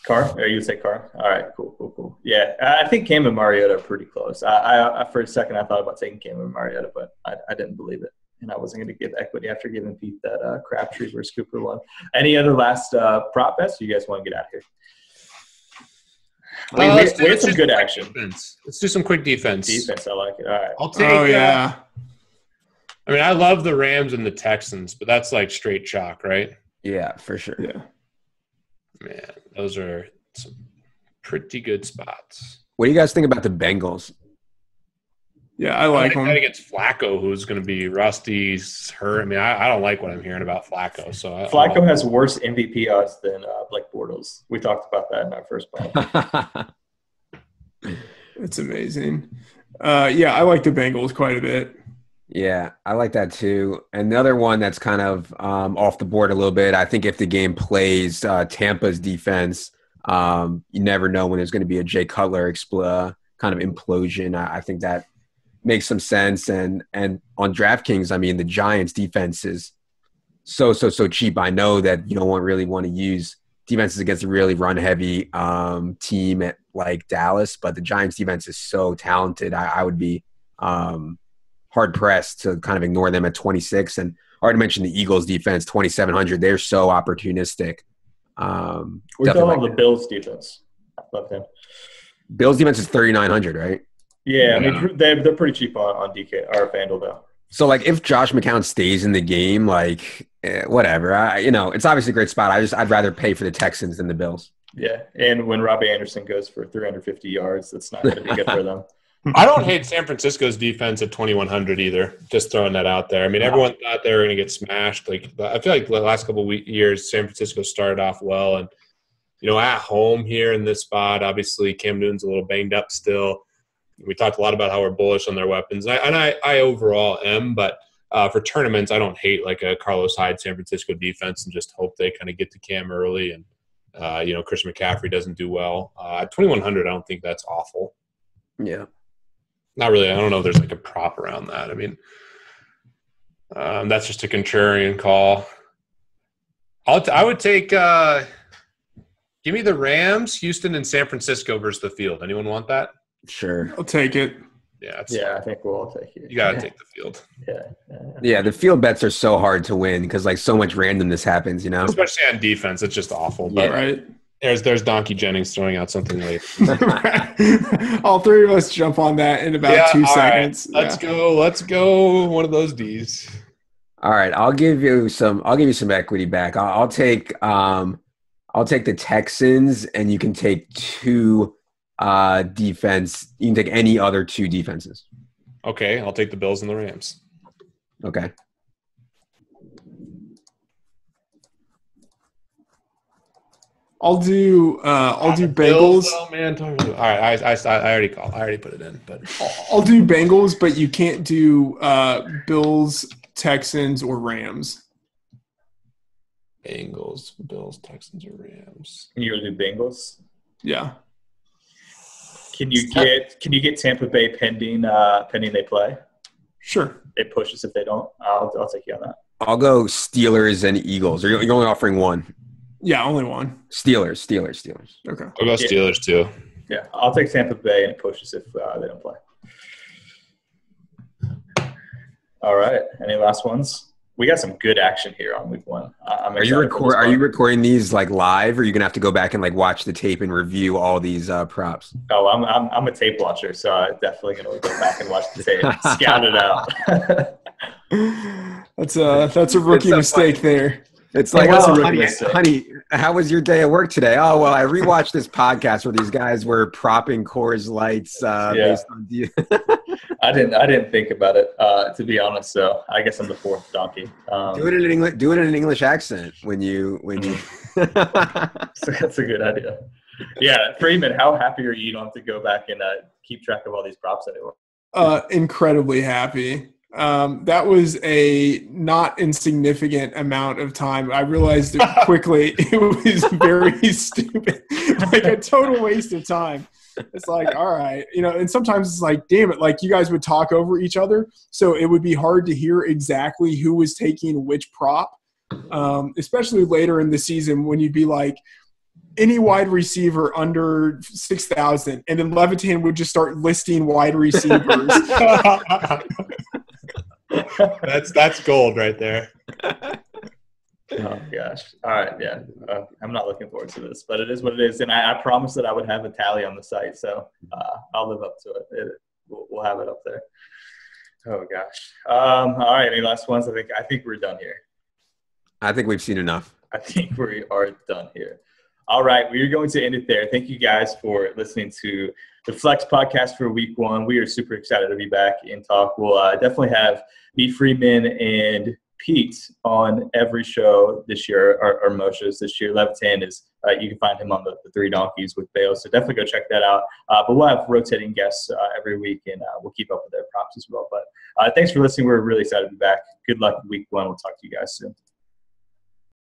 Speaker 1: Carr? Or you say Carr? All right, cool. Yeah, I think Cam and Mariota are pretty close. I for a second, I thought about taking Cam and Mariota, but I didn't believe it. And I wasn't going to give equity after giving Pete that Crabtree versus Cooper one. Any other last prop bets? You guys want to get out of here? We had some good action.
Speaker 2: Defense. Let's do some quick defense.
Speaker 1: Defense, I like it. All right.
Speaker 2: I'll take.
Speaker 4: Oh yeah.
Speaker 2: I mean, I love the Rams and the Texans, but that's like straight chalk, right?
Speaker 3: Yeah, for sure.
Speaker 4: Yeah.
Speaker 2: Man, those are some pretty good spots.
Speaker 3: What do you guys think about the Bengals?
Speaker 4: Yeah, I like him.
Speaker 2: Against Flacco, who's going to be rusty's hurt. I mean, I don't like what I'm hearing about Flacco. So
Speaker 1: Flacco has worse MVP odds than Blake Bortles. We talked about that in our first pod.
Speaker 4: It's amazing. Yeah, I like the Bengals quite a bit.
Speaker 3: Yeah, I like that too. Another one that's kind of off the board a little bit. I think if the game plays Tampa's defense, you never know when there's going to be a Jay Cutler kind of implosion. I think that makes some sense. And on DraftKings, I mean, the Giants' defense is so cheap. I know that you don't really want to use defenses against a really run-heavy team at like Dallas, but the Giants' defense is so talented. I would be hard-pressed to kind of ignore them at 26. And I already mentioned the Eagles' defense, 2,700. They're so opportunistic.
Speaker 1: We're talking about the Bills' defense. I love him.
Speaker 3: Bills' defense is 3,900, right?
Speaker 1: Yeah, I mean, they're pretty cheap on DK or FanDuel though.
Speaker 3: So, like, if Josh McCown stays in the game, like, whatever. It's obviously a great spot. I'd rather pay for the Texans than the Bills.
Speaker 1: Yeah, and when Robbie Anderson goes for 350 yards, that's not going to be good for them.
Speaker 2: I don't hate San Francisco's defense at 2,100 either. Just throwing that out there. I mean, everyone thought they were going to get smashed. Like, I feel like the last couple of years, San Francisco started off well, and at home here in this spot, obviously Cam Newton's a little banged up still. We talked a lot about how we're bullish on their weapons, and I overall am. But for tournaments, I don't hate like a Carlos Hyde San Francisco defense, and just hope they kind of get to Cam early, and Christian McCaffrey doesn't do well. At 2,100, I don't think that's awful.
Speaker 3: Yeah.
Speaker 2: Not really. I don't know if there's like a prop around that. I mean, that's just a contrarian call. I would take give me the Rams, Houston, and San Francisco versus the field. Anyone want that?
Speaker 3: Sure.
Speaker 4: I'll take it.
Speaker 2: Yeah.
Speaker 1: I think we'll all take it.
Speaker 2: You got to take the field.
Speaker 3: Yeah, the field bets are so hard to win because like so much randomness happens,
Speaker 2: Especially on defense. It's just awful. But
Speaker 4: right.
Speaker 2: There's Donkey Jennings throwing out something late.
Speaker 4: All three of us jump on that in about 2 seconds.
Speaker 2: Right. Let's go. One of those D's.
Speaker 3: All right, I'll give you some equity back. I'll take the Texans, and you can take two defense. You can take any other two defenses.
Speaker 2: Okay, I'll take the Bills and the Rams.
Speaker 3: Okay.
Speaker 4: I'll do
Speaker 2: Bills.
Speaker 4: Bengals.
Speaker 2: Oh man, all right. I already called. I already put it in, but
Speaker 4: I'll do Bengals, but you can't do Bills, Texans, or Rams.
Speaker 2: Bengals, Bills, Texans, or Rams.
Speaker 1: You're gonna do Bengals.
Speaker 4: Yeah.
Speaker 1: Can you get Tampa Bay pending they play?
Speaker 4: Sure.
Speaker 1: It pushes if they don't. I'll take you on that.
Speaker 3: I'll go Steelers and Eagles. You're only offering one.
Speaker 4: Yeah, only one.
Speaker 3: Steelers.
Speaker 4: Okay.
Speaker 2: I'll go Steelers too.
Speaker 1: Yeah, I'll take Tampa Bay, and it pushes if they don't play. All right. Any last ones? We got some good action here on week one.
Speaker 3: Are you recording these like live, or are you gonna have to go back and like watch the tape and review all these props?
Speaker 1: Oh, I'm a tape watcher, so I'm definitely gonna go back and watch the tape, scout it out.
Speaker 4: That's a rookie mistake there.
Speaker 3: It's like, honey, how was your day at work today? Oh, well, I rewatched this podcast where these guys were propping Coors Lights based on
Speaker 1: I didn't think about it, to be honest. So I guess I'm the fourth donkey.
Speaker 3: Do it in an English accent when you.
Speaker 1: So that's a good idea. Yeah, Freeman, how happy are you? You don't have to go back and keep track of all these props anymore.
Speaker 4: Incredibly happy. That was a not insignificant amount of time. I realized quickly it was very stupid, like a total waste of time. It's like, all right, and sometimes it's like, damn it, like you guys would talk over each other, so it would be hard to hear exactly who was taking which prop, especially later in the season when you'd be like, any wide receiver under 6,000, and then Levitan would just start listing wide receivers.
Speaker 2: That's gold right there.
Speaker 1: Oh gosh! All right, yeah. I'm not looking forward to this, but it is what it is, and I promised that I would have a tally on the site, so I'll live up to it. We'll have it up there. Oh gosh! All right, any last ones? I think we're done here.
Speaker 3: I think we've seen enough.
Speaker 1: I think we are done here. All right, we are going to end it there. Thank you guys for listening to the Flex podcast for week one. We are super excited to be back in talk. We'll definitely have me, Freeman, and Pete on every show this year, or most shows this year. Levitan is, you can find him on the Three Donkeys with Bale, so definitely go check that out. But we'll have rotating guests every week, and we'll keep up with their props as well. But thanks for listening. We're really excited to be back. Good luck week one. We'll talk to you guys soon.